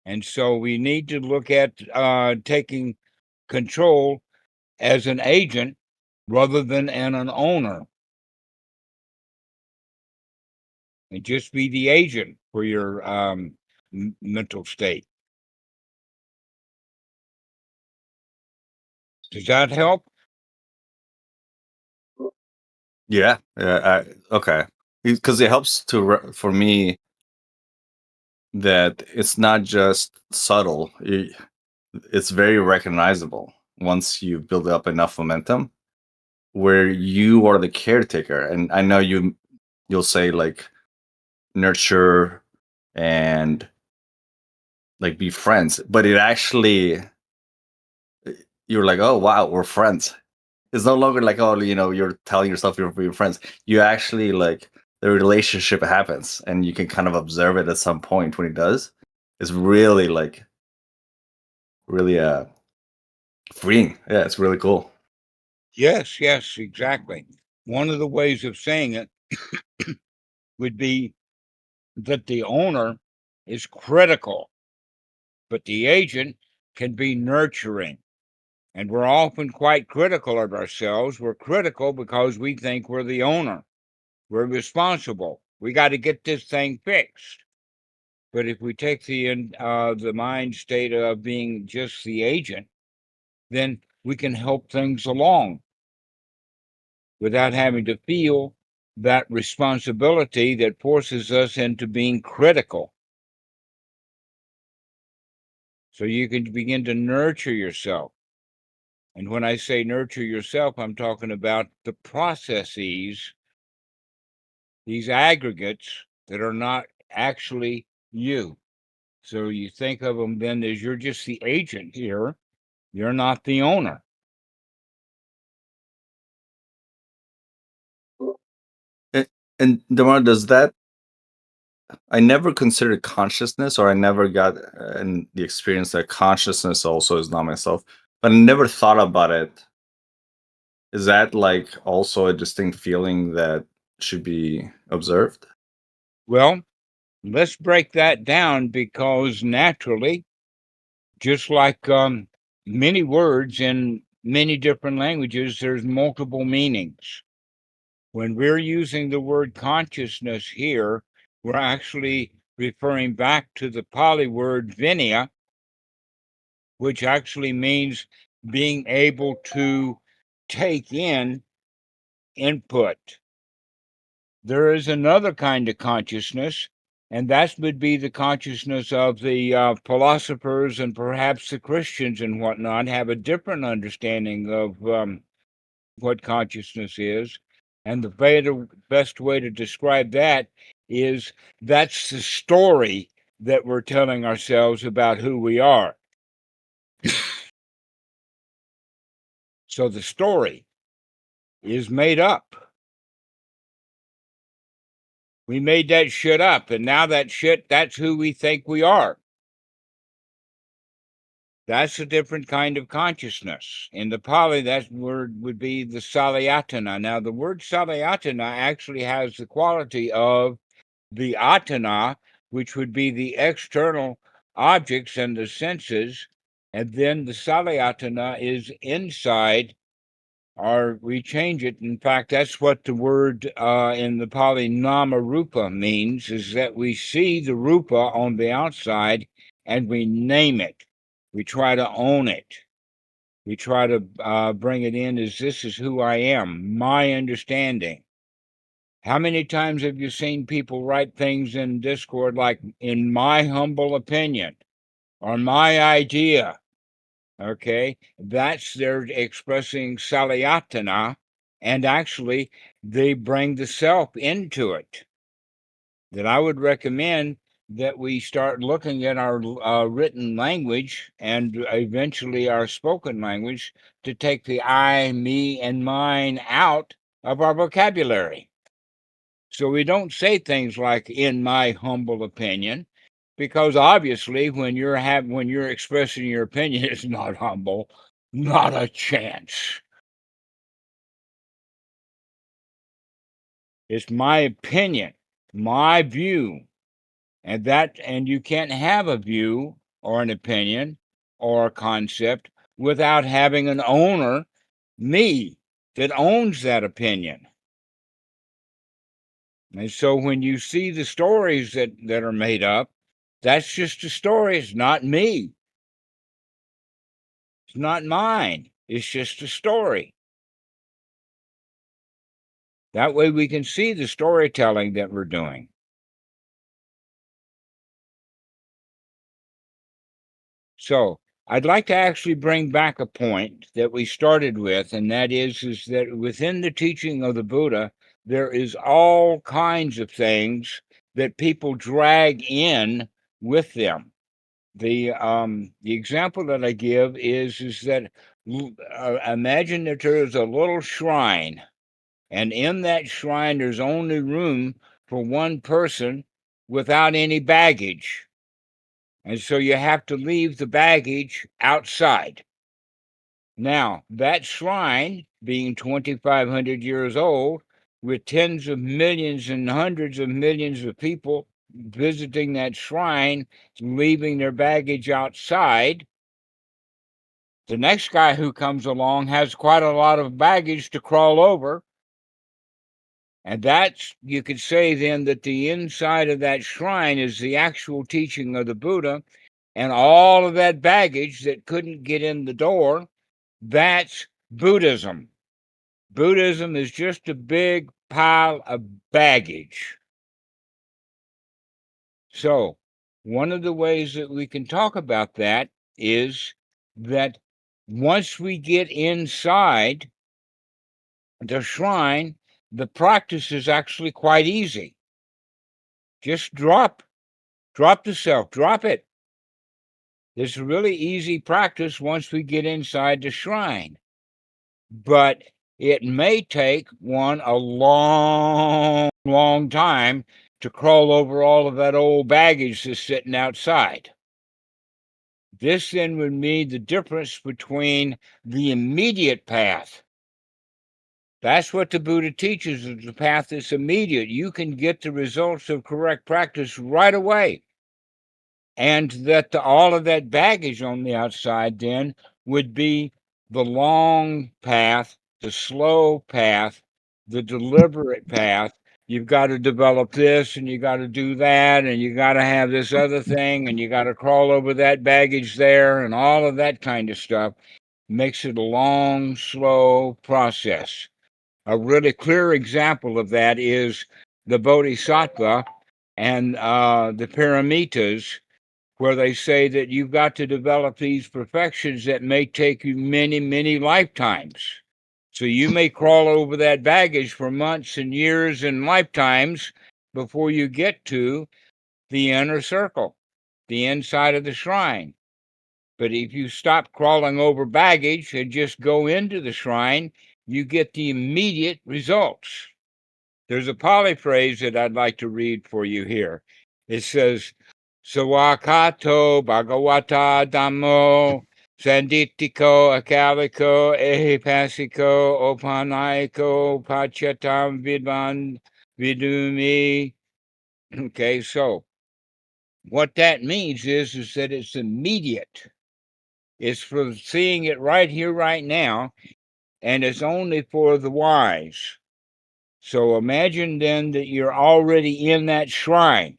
And so we need to look at taking control as an agent rather than an owner. And just be the agent for your mental state. Does that help? yeah. Okay, because it helps for me that it's not just subtle. It's very recognizable once you build up enough momentum where you are the caretaker. And I know you'll say like nurture and like be friends, but it actually, you're like, oh wow, we're friends. It's no longer like, oh, you're telling yourself you're friends. You actually like the relationship happens, and you can kind of observe it at some point when it does. It's really like really freeing. Yeah, it's really cool. Yes, exactly. One of the ways of saying it would be that the owner is critical, but the agent can be nurturing. And we're often quite critical of ourselves. We're critical because we think we're the owner. We're responsible. We got to get this thing fixed. But if we take the mind state of being just the agent, then we can help things along without having to feel that responsibility that forces us into being critical. So you can begin to nurture yourself. And when I say nurture yourself, I'm talking about the processes, these aggregates that are not actually you. So you think of them then as you're just the agent here. You're not the owner. And Dhammarato, does that? I never considered consciousness, or I never got in the experience that consciousness also is not myself. But I never thought about it. Is that like also a distinct feeling that should be observed? Well, let's break that down, because naturally, just like many words in many different languages, there's multiple meanings. When we're using the word consciousness here, we're actually referring back to the Pali word vinaya, which actually means being able to take in input. There is another kind of consciousness, and that would be the consciousness of the philosophers, and perhaps the Christians and whatnot have a different understanding of what consciousness is. And the best way to describe that is that's the story that we're telling ourselves about who we are. So the story is made up. We made that shit up, and now that's who we think we are. That's a different kind of consciousness. In the Pali, that word would be the salayatana. Now, the word salayatana actually has the quality of the atana, which would be the external objects and the senses, and then the salayatana is inside, or we change it. In fact, that's what the word in the Pali Namarupa means, is that we see the rupa on the outside and we name it. We try to own it. We try to bring it in as this is who I am, my understanding. How many times have you seen people write things in Discord like, in my humble opinion, or my idea? Okay, that's they're expressing salayatana, and actually they bring the self into it. That I would recommend that we start looking at our written language and eventually our spoken language to take the I, me, and mine out of our vocabulary. So we don't say things like "in my humble opinion," because obviously when you're expressing your opinion, it's not humble, not a chance. It's my opinion, my view. And you can't have a view or an opinion or a concept without having an owner, me, that owns that opinion. And so when you see the stories that are made up, that's just a story. It's not me. It's not mine. It's just a story. That way we can see the storytelling that we're doing. So I'd like to actually bring back a point that we started with, and that is that within the teaching of the Buddha, there is all kinds of things that people drag in with them. The example that I give is that imagine that there is a little shrine, and in that shrine there's only room for one person without any baggage. And so you have to leave the baggage outside. Now, that shrine, being 2,500 years old, with tens of millions and hundreds of millions of people visiting that shrine, leaving their baggage outside, the next guy who comes along has quite a lot of baggage to crawl over. And that's, you could say then that the inside of that shrine is the actual teaching of the Buddha. And all of that baggage that couldn't get in the door, that's Buddhism. Buddhism is just a big pile of baggage. So, one of the ways that we can talk about that is that once we get inside the shrine, the practice is actually quite easy. Just drop the self, drop it. It's a really easy practice once we get inside the shrine. But it may take one a long, long time to crawl over all of that old baggage that's sitting outside. This then would mean the difference between the immediate path. That's what the Buddha teaches, is the path that's immediate. You can get the results of correct practice right away. And that all of that baggage on the outside then would be the long path, the slow path, the deliberate path. You've got to develop this and you got to do that and you got to have this other thing and you got to crawl over that baggage there and all of that kind of stuff makes it a long, slow process. A really clear example of that is the Bodhisattva and the Paramitas, where they say that you've got to develop these perfections that may take you many, many lifetimes. So you may crawl over that baggage for months and years and lifetimes before you get to the inner circle, the inside of the shrine. But if you stop crawling over baggage and just go into the shrine, you get the immediate results. There's a Pali phrase that I'd like to read for you here. It says, Sawakato Bhagavata Dhammo Sanditiko Akaliko Ehipasiko Opanaiko Pachatam Vidvan Vidumi. Okay, so what that means is that it's immediate. It's for seeing it right here, right now, and it's only for the wise. So imagine then that you're already in that shrine.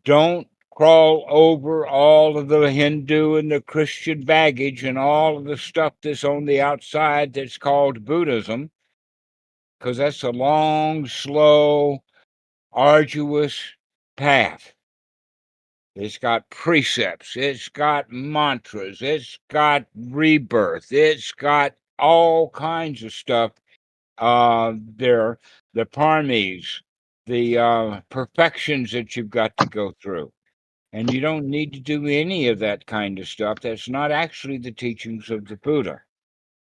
Don't crawl over all of the Hindu and the Christian baggage and all of the stuff that's on the outside that's called Buddhism, because that's a long, slow, arduous path. It's got precepts, it's got mantras, it's got rebirth, it's got all kinds of stuff. There, the paramis, the perfections that you've got to go through. And you don't need to do any of that kind of stuff. That's not actually the teachings of the Buddha.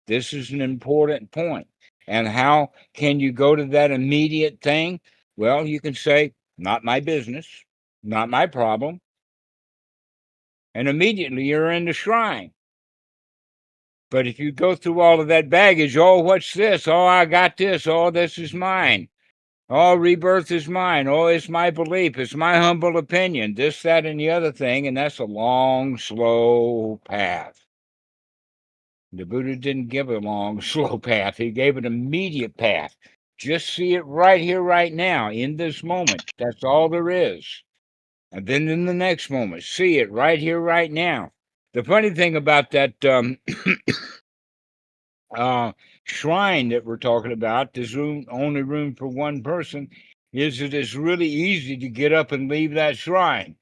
This is an important point. And how can you go to that immediate thing? Well, you can say, not my business, not my problem. And immediately you're in the shrine. But if you go through all of that baggage, oh, what's this? Oh, I got this. Oh, this is mine. Oh, rebirth is mine. Oh, it's my belief. It's my humble opinion. This, that, and the other thing. And that's a long, slow path. The Buddha didn't give a long, slow path. He gave an immediate path. Just see it right here, right now, in this moment. That's all there is. And then in the next moment, see it right here, right now. The funny thing about that shrine that we're talking about, there's only room for one person, is that it's really easy to get up and leave that shrine.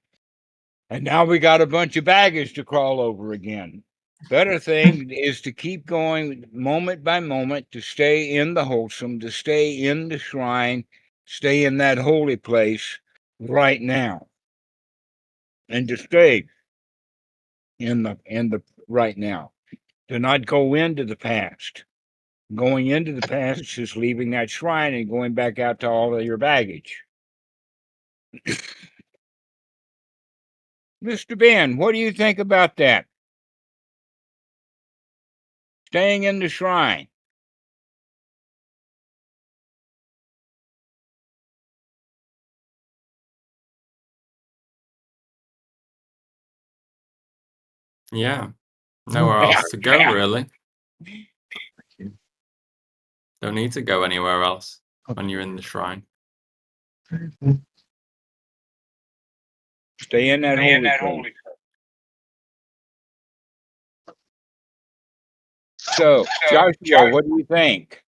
And now we got a bunch of baggage to crawl over again. Better thing is to keep going moment by moment, to stay in the wholesome, to stay in the shrine, stay in that holy place right now. And to stay in the right now. To not go into the past. Going into the past is just leaving that shrine and going back out to all of your baggage. Mr. Ben, what do you think about that? Staying in the shrine. Yeah. Nowhere else to go, really. Don't need to go anywhere else when you're in the shrine. Stay in that holy place. So, Joshua, what do you think?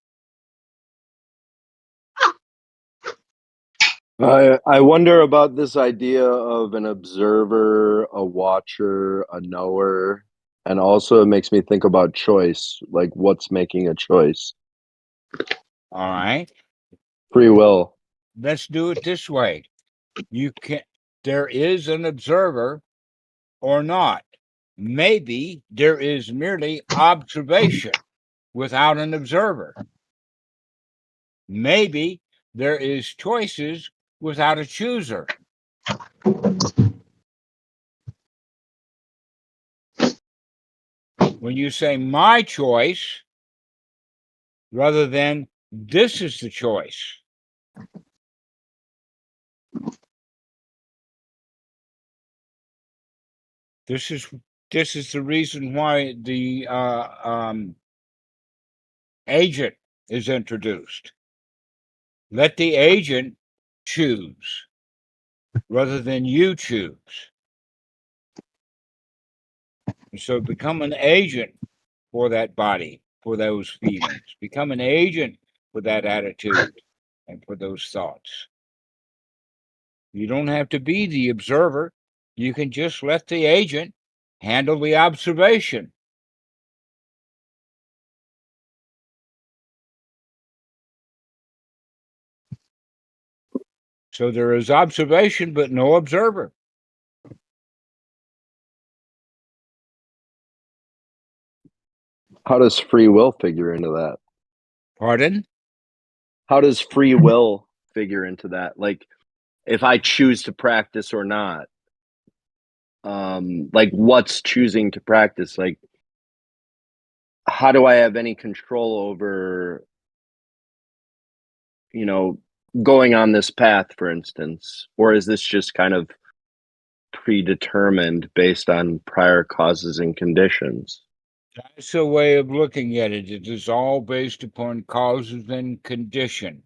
I wonder about this idea of an observer, a watcher, a knower, and also it makes me think about choice, like what's making a choice. All right. Free will. Let's do it this way. There is an observer or not. Maybe there is merely observation without an observer. Maybe there is choices without a chooser. When you say my choice, rather than this is the choice. This is the reason why the agent is introduced. Let the agent choose rather than you choose. So become an agent for that body, for those feelings. Become an agent for that attitude and for those thoughts. You don't have to be the observer. You can just let the agent handle the observation. So there is observation, but no observer. How does free will figure into that? Pardon? How does free will figure into that? Like, if I choose to practice or not, like, what's choosing to practice? Like, how do I have any control over, you know, going on this path, for instance? Or is this just kind of predetermined based on prior causes and conditions? That's a way of looking at it. It is all based upon causes and conditions.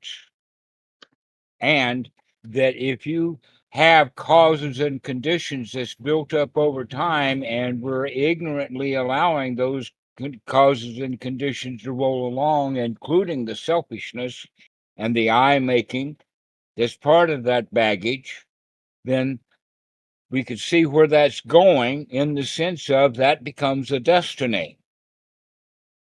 And that if you have causes and conditions that's built up over time, and we're ignorantly allowing those causes and conditions to roll along, including the selfishness and the I making, that's part of that baggage, then we could see where that's going in the sense of that becomes a destiny.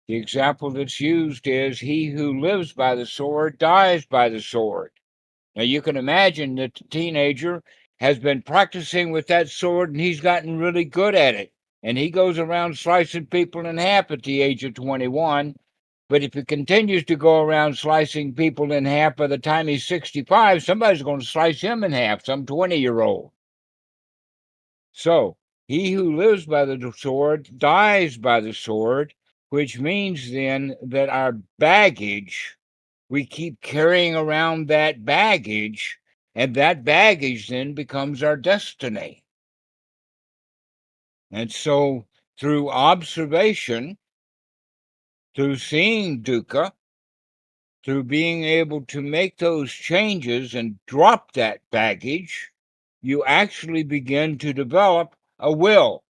The example that's used is he who lives by the sword dies by the sword. Now you can imagine that the teenager has been practicing with that sword and he's gotten really good at it. And he goes around slicing people in half at the age of 21. But if he continues to go around slicing people in half by the time he's 65, somebody's going to slice him in half, some 20-year-old. So he who lives by the sword dies by the sword, which means then that our baggage, we keep carrying around that baggage, and that baggage then becomes our destiny. And so through observation, through seeing dukkha, through being able to make those changes and drop that baggage, you actually begin to develop a will.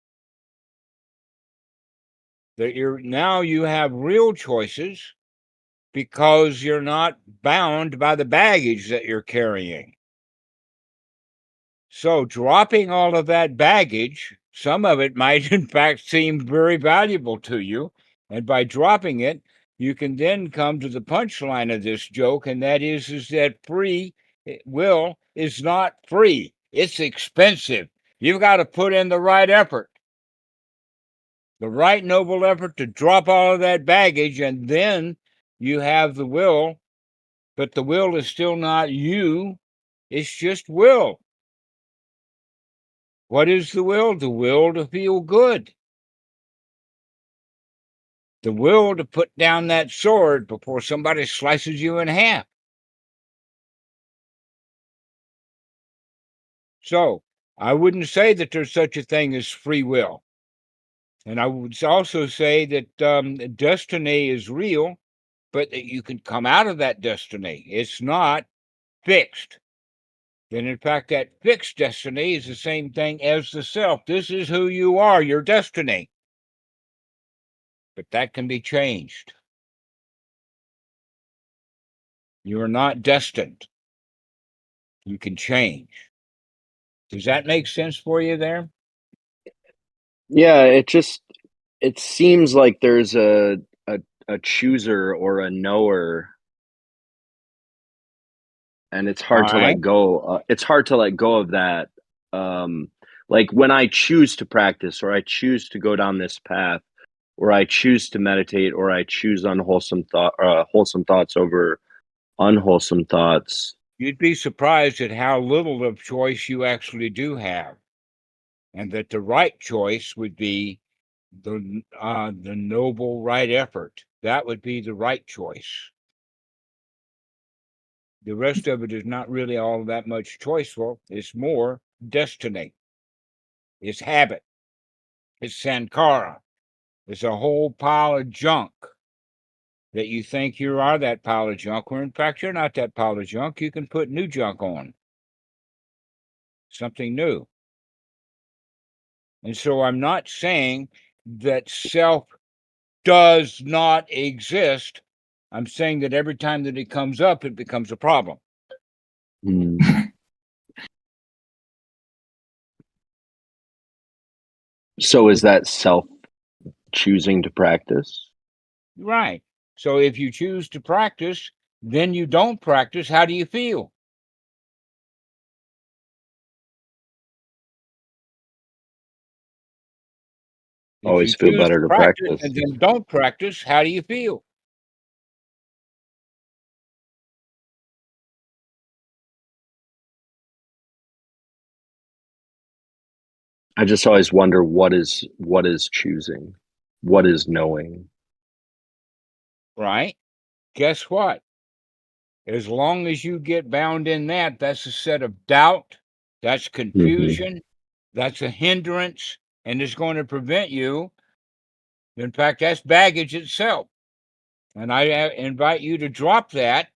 That now you have real choices because you're not bound by the baggage that you're carrying. So dropping all of that baggage, some of it might in fact seem very valuable to you, and by dropping it, you can then come to the punchline of this joke, and that is that free will is not free. It's expensive. You've got to put in the right effort. The right noble effort to drop all of that baggage, and then you have the will, but the will is still not you, it's just will. What is the will? The will to feel good. The will to put down that sword before somebody slices you in half. So I wouldn't say that there's such a thing as free will. And I would also say that destiny is real, but that you can come out of that destiny. It's not fixed. And in fact, that fixed destiny is the same thing as the self. This is who you are, your destiny. But that can be changed. You are not destined. You can change. Does that make sense for you there? Yeah, it seems like there's a chooser or a knower, and it's hard to let go. It's hard to let go of that. Like when I choose to practice, or I choose to go down this path, or I choose to meditate, or I choose wholesome thoughts over unwholesome thoughts. You'd be surprised at how little of choice you actually do have, and that the right choice would be the noble right effort. That would be the right choice. The rest of it is not really all that much choiceful. It's more destiny. It's habit. It's sankara. It's a whole pile of junk that you think you are that pile of junk, where in fact you're not that pile of junk. You can put new junk on. Something new. And so I'm not saying that self does not exist. I'm saying that every time that it comes up, it becomes a problem. So is that self choosing to practice? Right. So if you choose to practice, then you don't practice, how do you feel? Always If you feel better to practice. and then don't practice, how do you feel? I just always wonder what is choosing, what is knowing. Right? Guess what? As long as you get bound in that, that's a set of doubt, that's confusion, that's a hindrance, and it's going to prevent you. In fact, that's baggage itself. And I invite you to drop that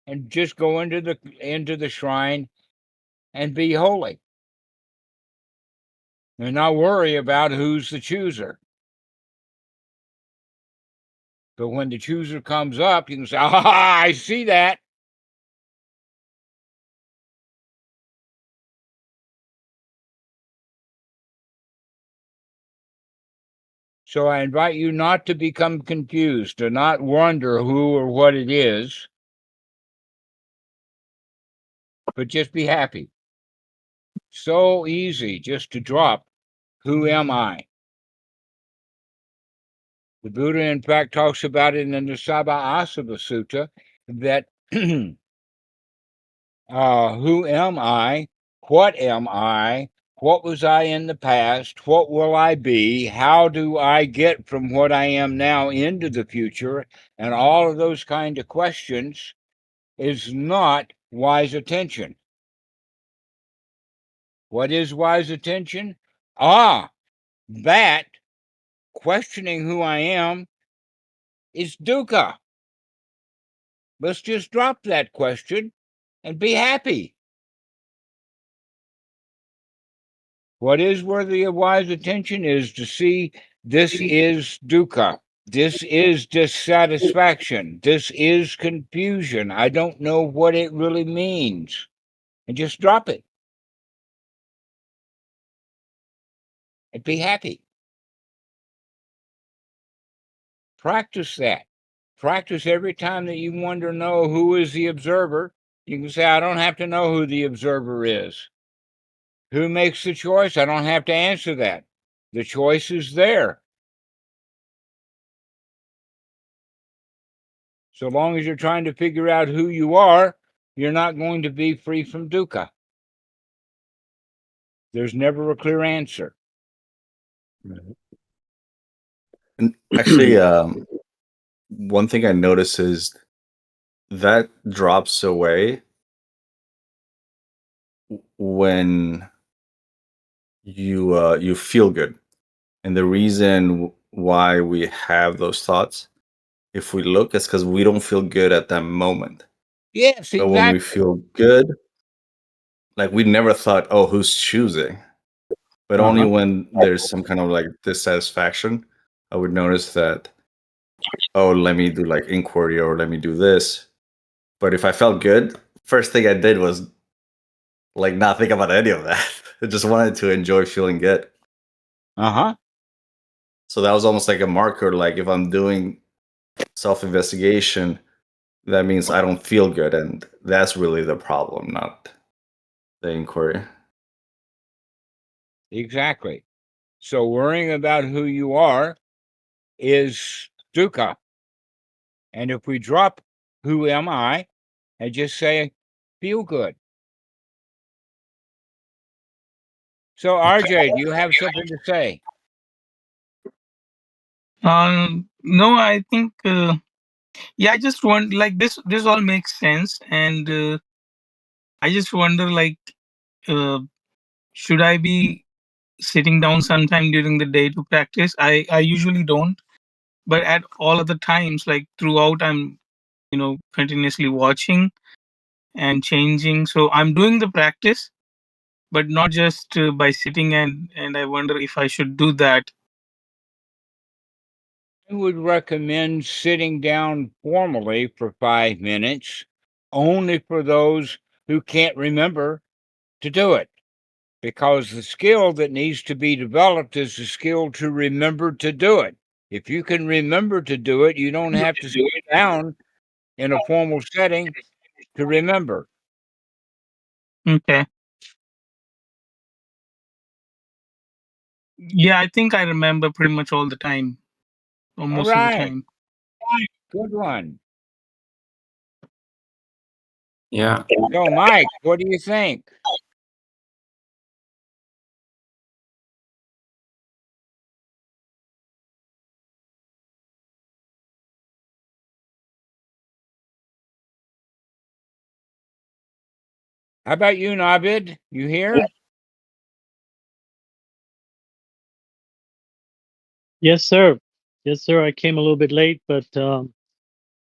and just go into the shrine and be holy. And not worry about who's the chooser. But when the chooser comes up, you can say, "Ah, I see that." So I invite you not to become confused, to not wonder who or what it is, but just be happy. So easy just to drop, who am I? The Buddha, in fact, talks about it in the Asava Sutta that who am I? What am I? What was I in the past? What will I be? How do I get from what I am now into the future? And all of those kind of questions is not wise attention. What is wise attention? That questioning who I am is dukkha. Let's just drop that question and be happy. What is worthy of wise attention is to see this is dukkha. This is dissatisfaction. This is confusion. I don't know what it really means. And just drop it. And be happy. Practice that. Practice every time that you want to know who is the observer. You can say, I don't have to know who the observer is. Who makes the choice? I don't have to answer that. The choice is there. So long as you're trying to figure out who you are, you're not going to be free from dukkha. There's never a clear answer. And actually, one thing I notice is that drops away when you feel good. And the reason why we have those thoughts, if we look, is because we don't feel good at that moment. Yes, But when we exactly. feel good, like we never thought, oh, who's choosing? But only when there's some kind of like dissatisfaction, I would notice that, oh, let me do like inquiry or let me do this. But if I felt good, first thing I did was like not think about any of that. I just wanted to enjoy feeling good. So that was almost like a marker. Like if I'm doing self-investigation, that means I don't feel good, and that's really the problem, not the inquiry. Exactly. So worrying about who you are is dukkha. And if we drop who am I and just say, feel good. So RJ, do you have something to say? No, I think yeah, I just want like this all makes sense, and I just wonder like should I be sitting down sometime during the day to practice? I usually don't, but at all other times, like throughout, I'm continuously watching and changing. So I'm doing the practice, but not just by sitting, and I wonder if I should do that. I would recommend sitting down formally for 5 minutes, only for those who can't remember to do it. Because the skill that needs to be developed is the skill to remember to do it. If you can remember to do it, you don't have to sit down in a formal setting to remember. Okay. Yeah, I think I remember pretty much all the time, or most of the right. time. Good one. Yeah. So, Mike, what do you think? How about you, Nabid? You here? Yes, sir. Yes, sir. I came a little bit late, but I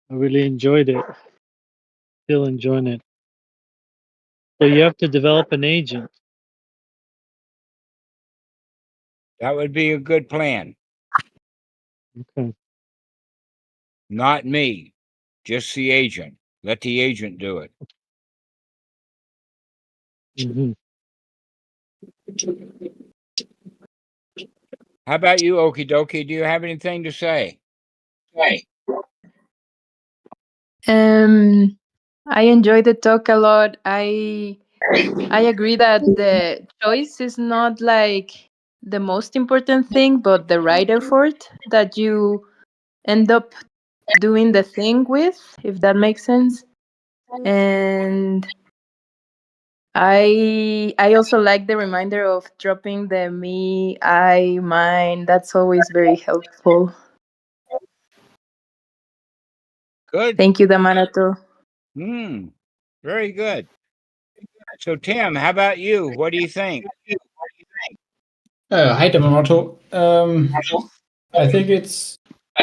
really enjoyed it. Still enjoying it. So you have to develop an agent. That would be a good plan. Okay. Not me, just the agent. Let the agent do it. hmm How about you, Okie dokie? Do you have anything to say? I enjoyed the talk a lot. I agree that the choice is not like the most important thing, but the right effort that you end up doing the thing with, if that makes sense. And I also like the reminder of dropping the me, I, mine. That's always very helpful. Good. Thank you, Dhammarato. Very good. So, Tim, how about you? What do you think? Hi, Dhammarato. I think it's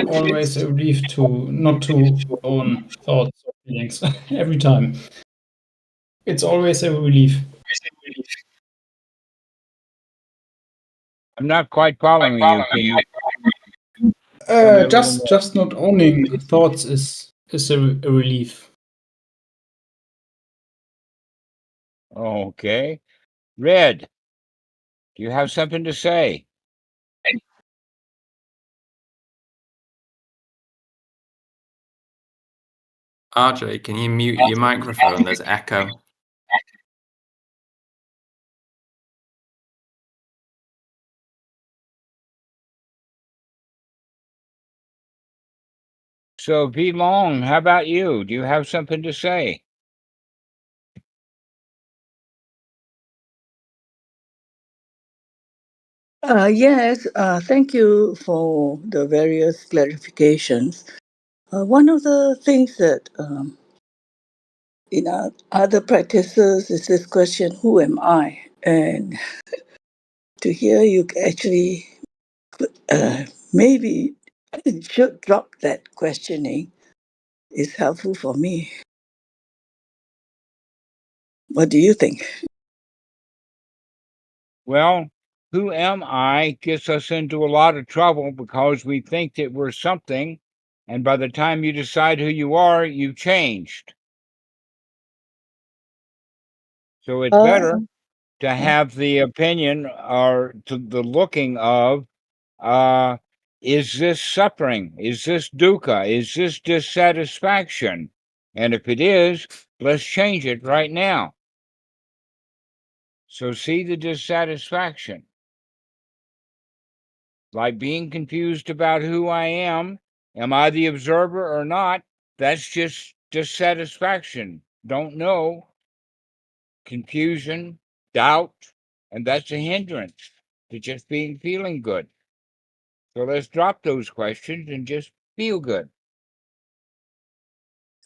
always a relief to not to own thoughts or feelings every time. It's always a relief. I'm not quite following you. Can you tell me a little more? Just not owning thoughts is a relief. Okay. Red, do you have something to say? RJ, can you mute your microphone? There's echo. So, V Long, how about you? Do you have something to say? Yes, thank you for the various clarifications. One of the things that in other practices is this question, who am I? And to hear you actually maybe should drop that questioning is helpful for me. What do you think? Well, who am I gets us into a lot of trouble because we think that we're something, and by the time you decide who you are, you've changed. So it's better to have the opinion or to the looking of, is this suffering? Is this dukkha? Is this dissatisfaction? And if it is, let's change it right now. So see the dissatisfaction. Like being confused about who I am. Am I the observer or not? That's just dissatisfaction. Don't know. Confusion, doubt, and that's a hindrance to just feeling good. So let's drop those questions and just feel good.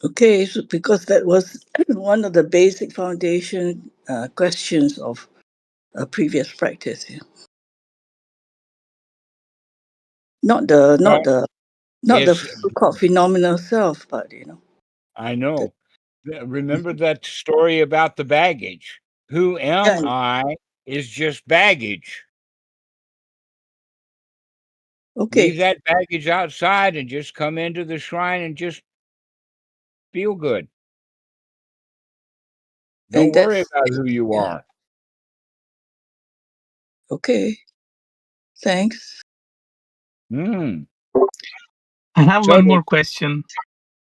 Okay, so because that was one of the basic foundation questions of a previous practice. Yeah. Not the It's so-called phenomenal self, but I know. Remember that story about the baggage? Who am Yeah. I is just baggage. Okay, Leave that baggage outside and just come into the shrine and just feel good. Don't and worry that's about who you are. okay. Thanks. Mm. I have So one more question.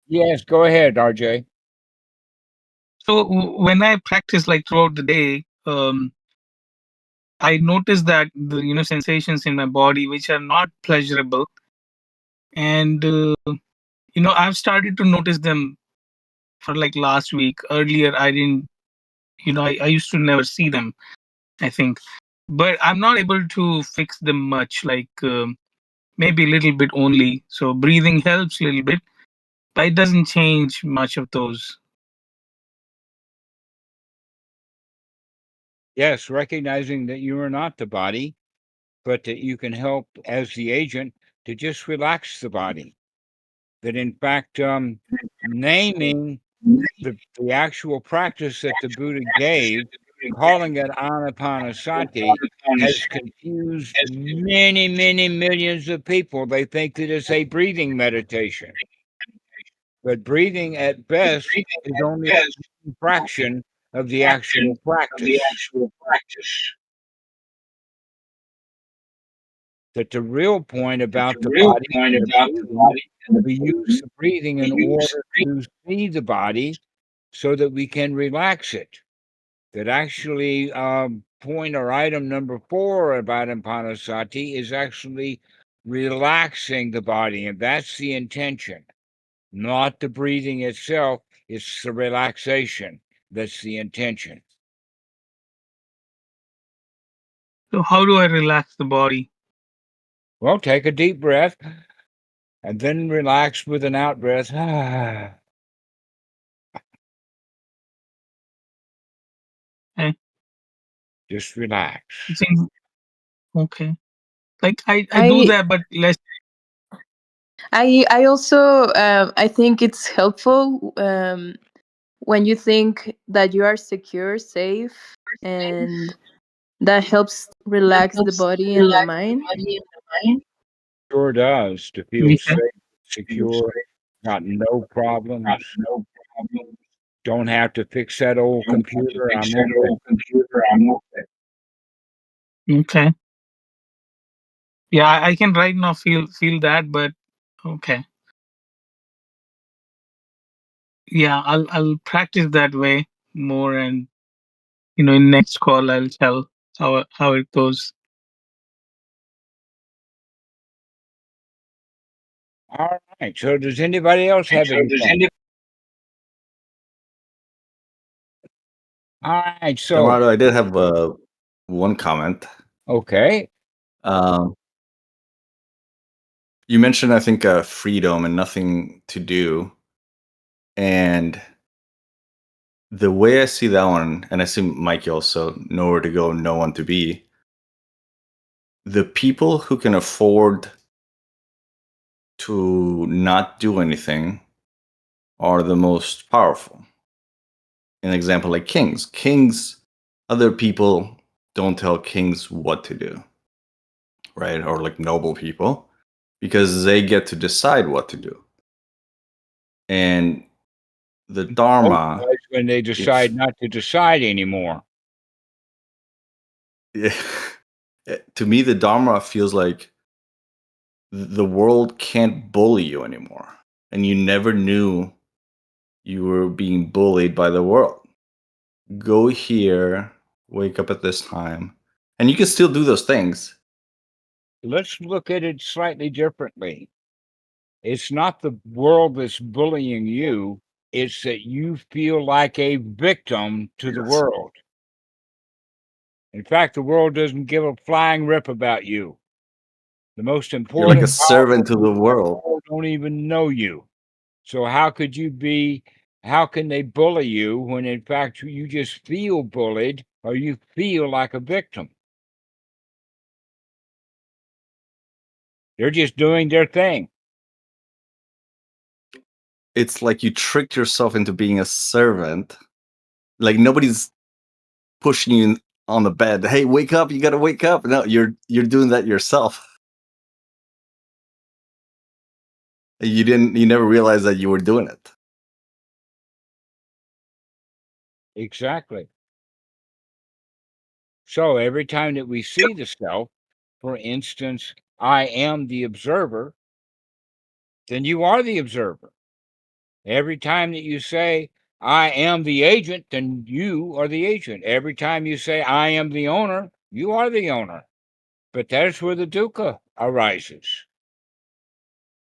yes, go ahead, RJ. So when I practice like throughout the day, I notice that the sensations in my body which are not pleasurable, and I've started to notice them for like last week. Earlier, I didn't. I used to never see them, I think, but I'm not able to fix them much. Like maybe a little bit only. So breathing helps a little bit, but it doesn't change much of those. Yes, recognizing that you are not the body, but that you can help as the agent to just relax the body. That in fact, naming the actual practice that the Buddha gave, calling it anapanasati, has confused many, many millions of people. They think that it's a breathing meditation. But breathing at best is only a fraction of the actual practice. That the real point about the body and the breathing, we use the breathing in order to see the body so that we can relax it. That actually, point or item number 4 about Anapanasati is actually relaxing the body, and that's the intention, not the breathing itself. It's the relaxation that's the intention. So how do I relax the body? Well, take a deep breath and then relax with an out breath. Okay. Just relax. It seems okay. Like I do that, but less. I also I think it's helpful when you think that you are secure, safe, and that helps relax the body and the mind. Sure does, to feel Okay. safe, secure, got no problems. Don't have to fix that old computer. I'm okay. Okay. Yeah, I can right now feel that, but okay. Yeah, I'll practice that way more, and in next call I'll tell how it goes. All right. So does anybody else have anything? All right. So Dhammarato, I did have one comment. okay. You mentioned, I think, freedom and nothing to do. And the way I see that one, and I see Mikey also, nowhere to go, no one to be. The people who can afford to not do anything are the most powerful. An example like kings. Kings, other people don't tell kings what to do, right? Or like noble people, because they get to decide what to do. And the Dharma, That's when they decide not to decide anymore. Yeah, to me, the Dharma feels like the world can't bully you anymore, and you never knew you were being bullied by the world. Go here, wake up at this time, and you can still do those things. Let's look at it slightly differently. It's not the world that's bullying you, it's that you feel like a victim to the world. In fact, the world doesn't give a flying rip about you. The most You're important like a servant to the world. don't even know you. So how can they bully you when in fact you just feel bullied or you feel like a victim? They're just doing their thing. It's like you tricked yourself into being a servant. Like nobody's pushing you on the bed. Hey, wake up! You gotta wake up. No, you're doing that yourself. You never realized that you were doing it. Exactly. So every time that we see the self, for instance, I am the observer, then you are the observer. Every time that you say, I am the agent, then you are the agent. Every time you say, I am the owner, You are the owner. But that's where the dukkha arises.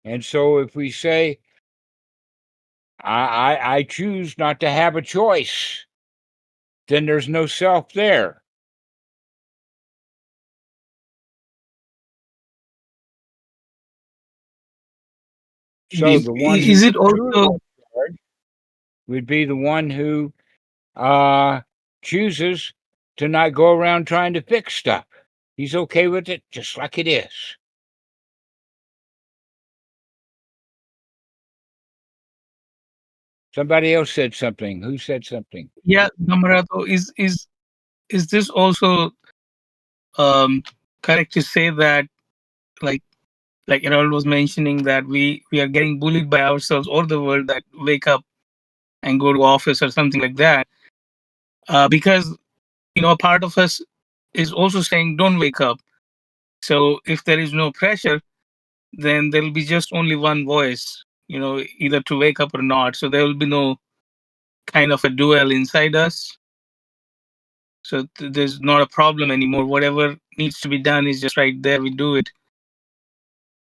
And so if we say, I choose not to have a choice, then there's no self there. So the one Is who's it also truly in charge would be the one who chooses to not go around trying to fix stuff. He's okay with it just like it is. Somebody else said something. Who said something? Yeah, Dhammarato, is this also correct to say that, like Errol was mentioning, that we are getting bullied by ourselves or the world, that wake up and go to office or something like that, because a part of us is also saying don't wake up. So if there is no pressure, then there will be just only one voice, either to wake up or not. So there will be no kind of a duel inside us. So there's not a problem anymore. Whatever needs to be done is just right there. We do it,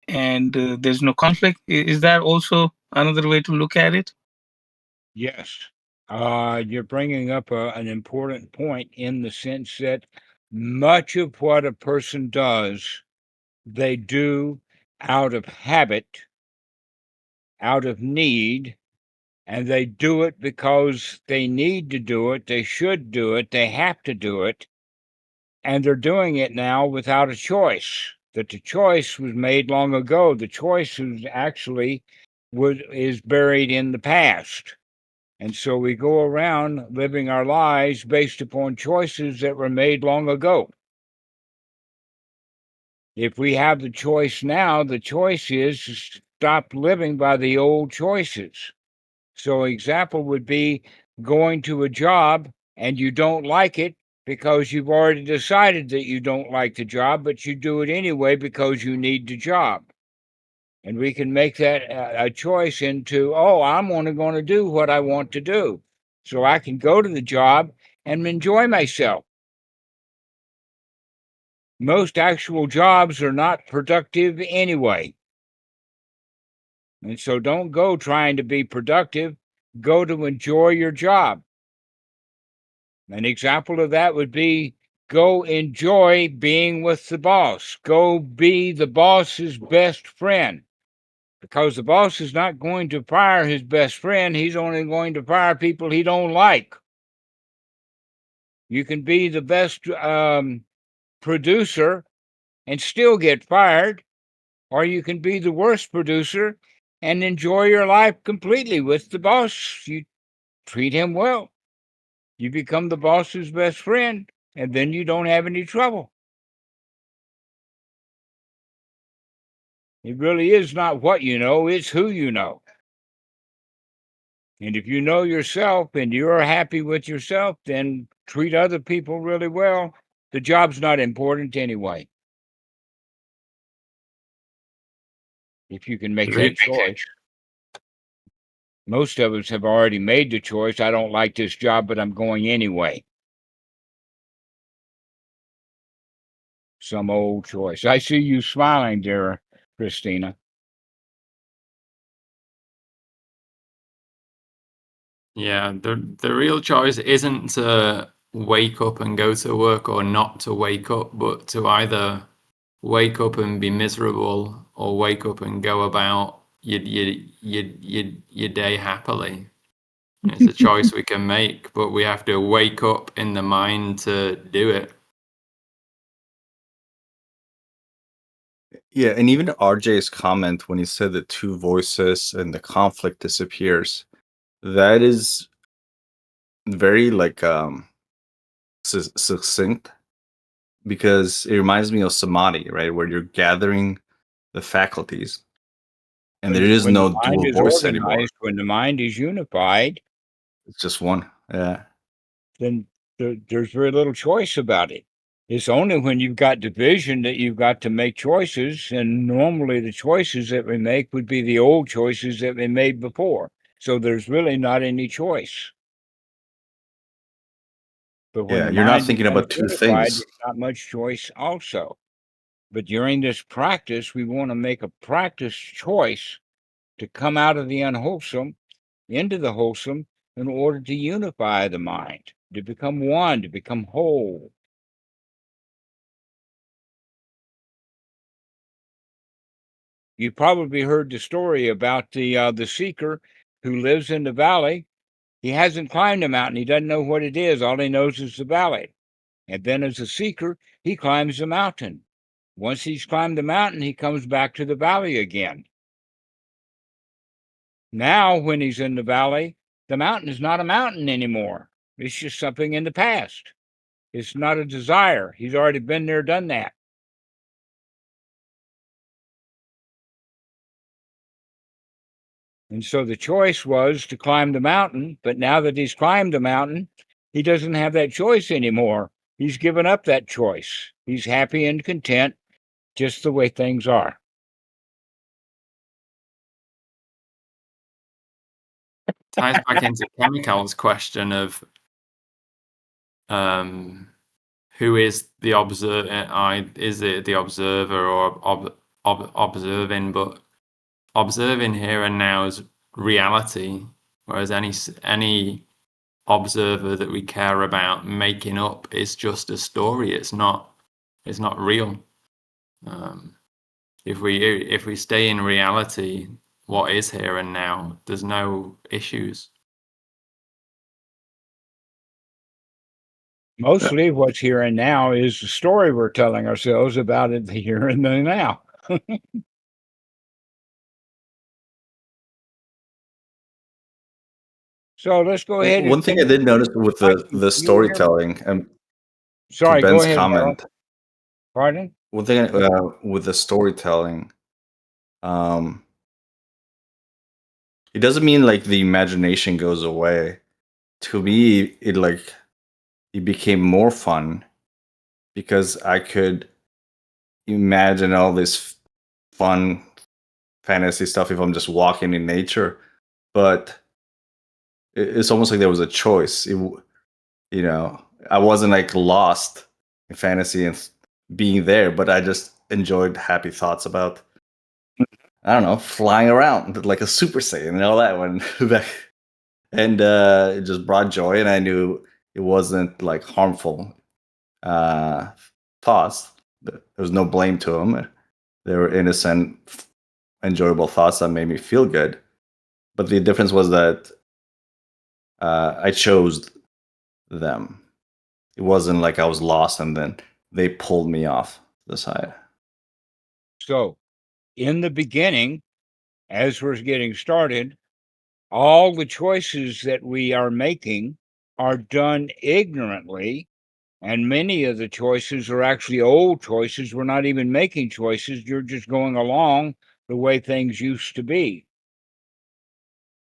and there's no conflict. Is that also another way to look at it? Yes. You're bringing up an important point, in the sense that much of what a person does, they do out of habit, out of need, and they do it because they need to do it, they should do it, they have to do it, and they're doing it now without a choice. That the choice was made long ago. The choice is buried in the past. And so we go around living our lives based upon choices that were made long ago. If we have the choice now, the choice is to stop living by the old choices. So example would be going to a job and you don't like it because you've already decided that you don't like the job, but you do it anyway because you need the job. And we can make that a choice into, I'm only going to do what I want to do. So I can go to the job and enjoy myself. Most actual jobs are not productive anyway. And so don't go trying to be productive. Go to enjoy your job. An example of that would be, go enjoy being with the boss. Go be the boss's best friend. Because the boss is not going to fire his best friend. He's only going to fire people he don't like. You can be the best producer and still get fired, or you can be the worst producer and enjoy your life completely with the boss. You treat him well. You become the boss's best friend, and then you don't have any trouble. It really is not what you know, it's who you know. And if you know yourself and you're happy with yourself, then treat other people really well. The job's not important anyway. If you can make that choice. Most of us have already made the choice. I don't like this job, but I'm going anyway. Some old choice. I see you smiling, dear Christina. Yeah, the real choice isn't to wake up and go to work or not to wake up, but to either wake up and be miserable or wake up and go about your day happily. And it's a choice we can make, but we have to wake up in the mind to do it. Yeah, and even RJ's comment when he said the two voices and the conflict disappears, that is very succinct, because it reminds me of samadhi, right, where you're gathering the faculties and there is When the no mind dual is voice anymore. organized, when the mind is unified, It's just one. Yeah. then there's very little choice about it. It's only when you've got division that you've got to make choices, and normally the choices that we make would be the old choices that we made before. So there's really not any choice. But when Yeah, the you're not mind thinking becomes about two unified, things. there's not much choice also. But during this practice, we want to make a practice choice to come out of the unwholesome into the wholesome in order to unify the mind, to become one, to become whole. You probably heard the story about the seeker who lives in the valley. He hasn't climbed the mountain. He doesn't know what it is. All he knows is the valley. And then as a seeker, he climbs the mountain. Once he's climbed the mountain, he comes back to the valley again. Now, when he's in the valley, the mountain is not a mountain anymore. It's just something in the past. It's not a desire. He's already been there, done that. And so the choice was to climb the mountain. But now that he's climbed the mountain, he doesn't have that choice anymore. He's given up that choice. He's happy and content just the way things are. Ties back into Chemical's question of who is the observer? Is it the observer or observing? But observing here and now is reality, whereas any observer that we care about making up is just a story. It's not real. If we stay in reality, what is here and now, there's no issues. Mostly what's here and now is the story we're telling ourselves about it, the here and the now. So let's go ahead and One thing I did notice with the you hear me? storytelling, and to Sorry, go Ben's ahead, Harold. comment, Pardon? one thing with the storytelling, it doesn't mean like the imagination goes away. To me, it became more fun because I could imagine all this fun fantasy stuff if I'm just walking in nature. But it's almost like there was a choice. I wasn't like lost in fantasy and being there, but I just enjoyed happy thoughts about, I don't know, flying around like a Super Saiyan and all that one. And it just brought joy, and I knew it wasn't like harmful thoughts. There was no blame to them. They were innocent, enjoyable thoughts that made me feel good. But the difference was that I chose them. It wasn't like I was lost and then they pulled me off the side. So, in the beginning, as we're getting started, all the choices that we are making are done ignorantly. And many of the choices are actually old choices. We're not even making choices. You're just going along the way things used to be.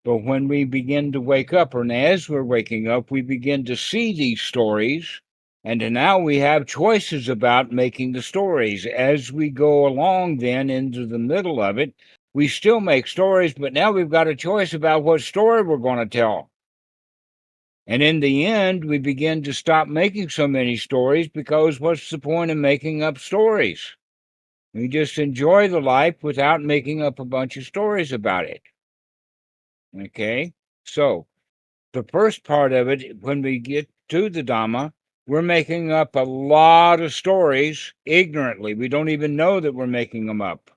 But when we begin to wake up, and as we're waking up, we begin to see these stories. And now we have choices about making the stories. As we go along, then into the middle of it, we still make stories, but now we've got a choice about what story we're going to tell. And in the end, we begin to stop making so many stories because what's the point of making up stories? We just enjoy the life without making up a bunch of stories about it. Okay? So, the first part of it, when we get to the Dhamma, we're making up a lot of stories ignorantly. We don't even know that we're making them up.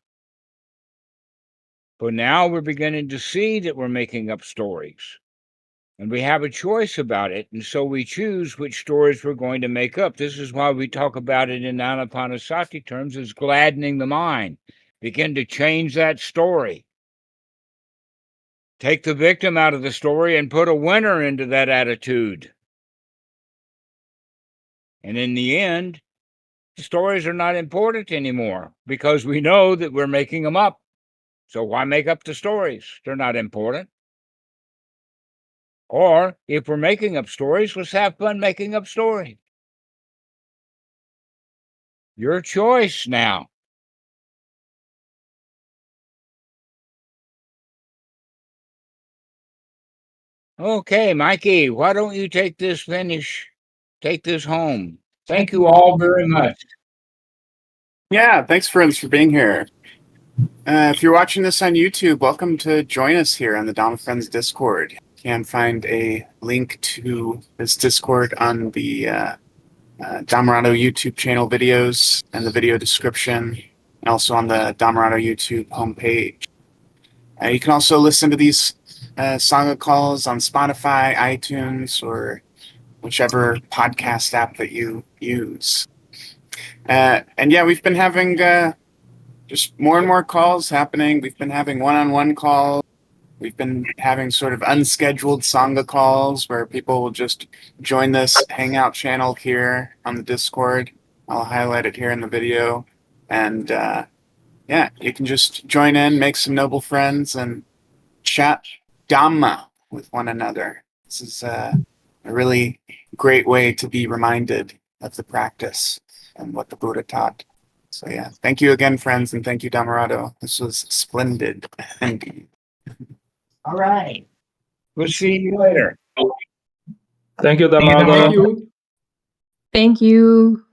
But now we're beginning to see that we're making up stories. And we have a choice about it. And so we choose which stories we're going to make up. This is why we talk about it in Anapanasati terms as gladdening the mind. Begin to change that story. Take the victim out of the story and put a winner into that attitude. And in the end, the stories are not important anymore because we know that we're making them up. So why make up the stories? They're not important. Or if we're making up stories, let's have fun making up stories. Your choice now. Okay, Mikey, why don't you take this finish? take this home. Thank you all very much. Yeah, thanks, friends, for being here. If you're watching this on YouTube, welcome to join us here on the Dhamma Friends Discord. You can find a link to this Discord on the Dhammarato YouTube channel videos and the video description, and also on the Dhammarato YouTube homepage. You can also listen to these Sangha calls on Spotify, iTunes, or whichever podcast app that you use. And yeah, we've been having just more and more calls happening. We've been having one-on-one calls. We've been having sort of unscheduled Sangha calls where people will just join this Hangout channel here on the Discord. I'll highlight it here in the video. And yeah, you can just join in, make some noble friends, and chat Dhamma with one another. This is a really great way to be reminded of the practice and what the Buddha taught. So yeah, thank you again, friends, and thank you, Dhammarato. This was splendid. All right. We'll see you later. Thank you, Dhammarato. Thank you.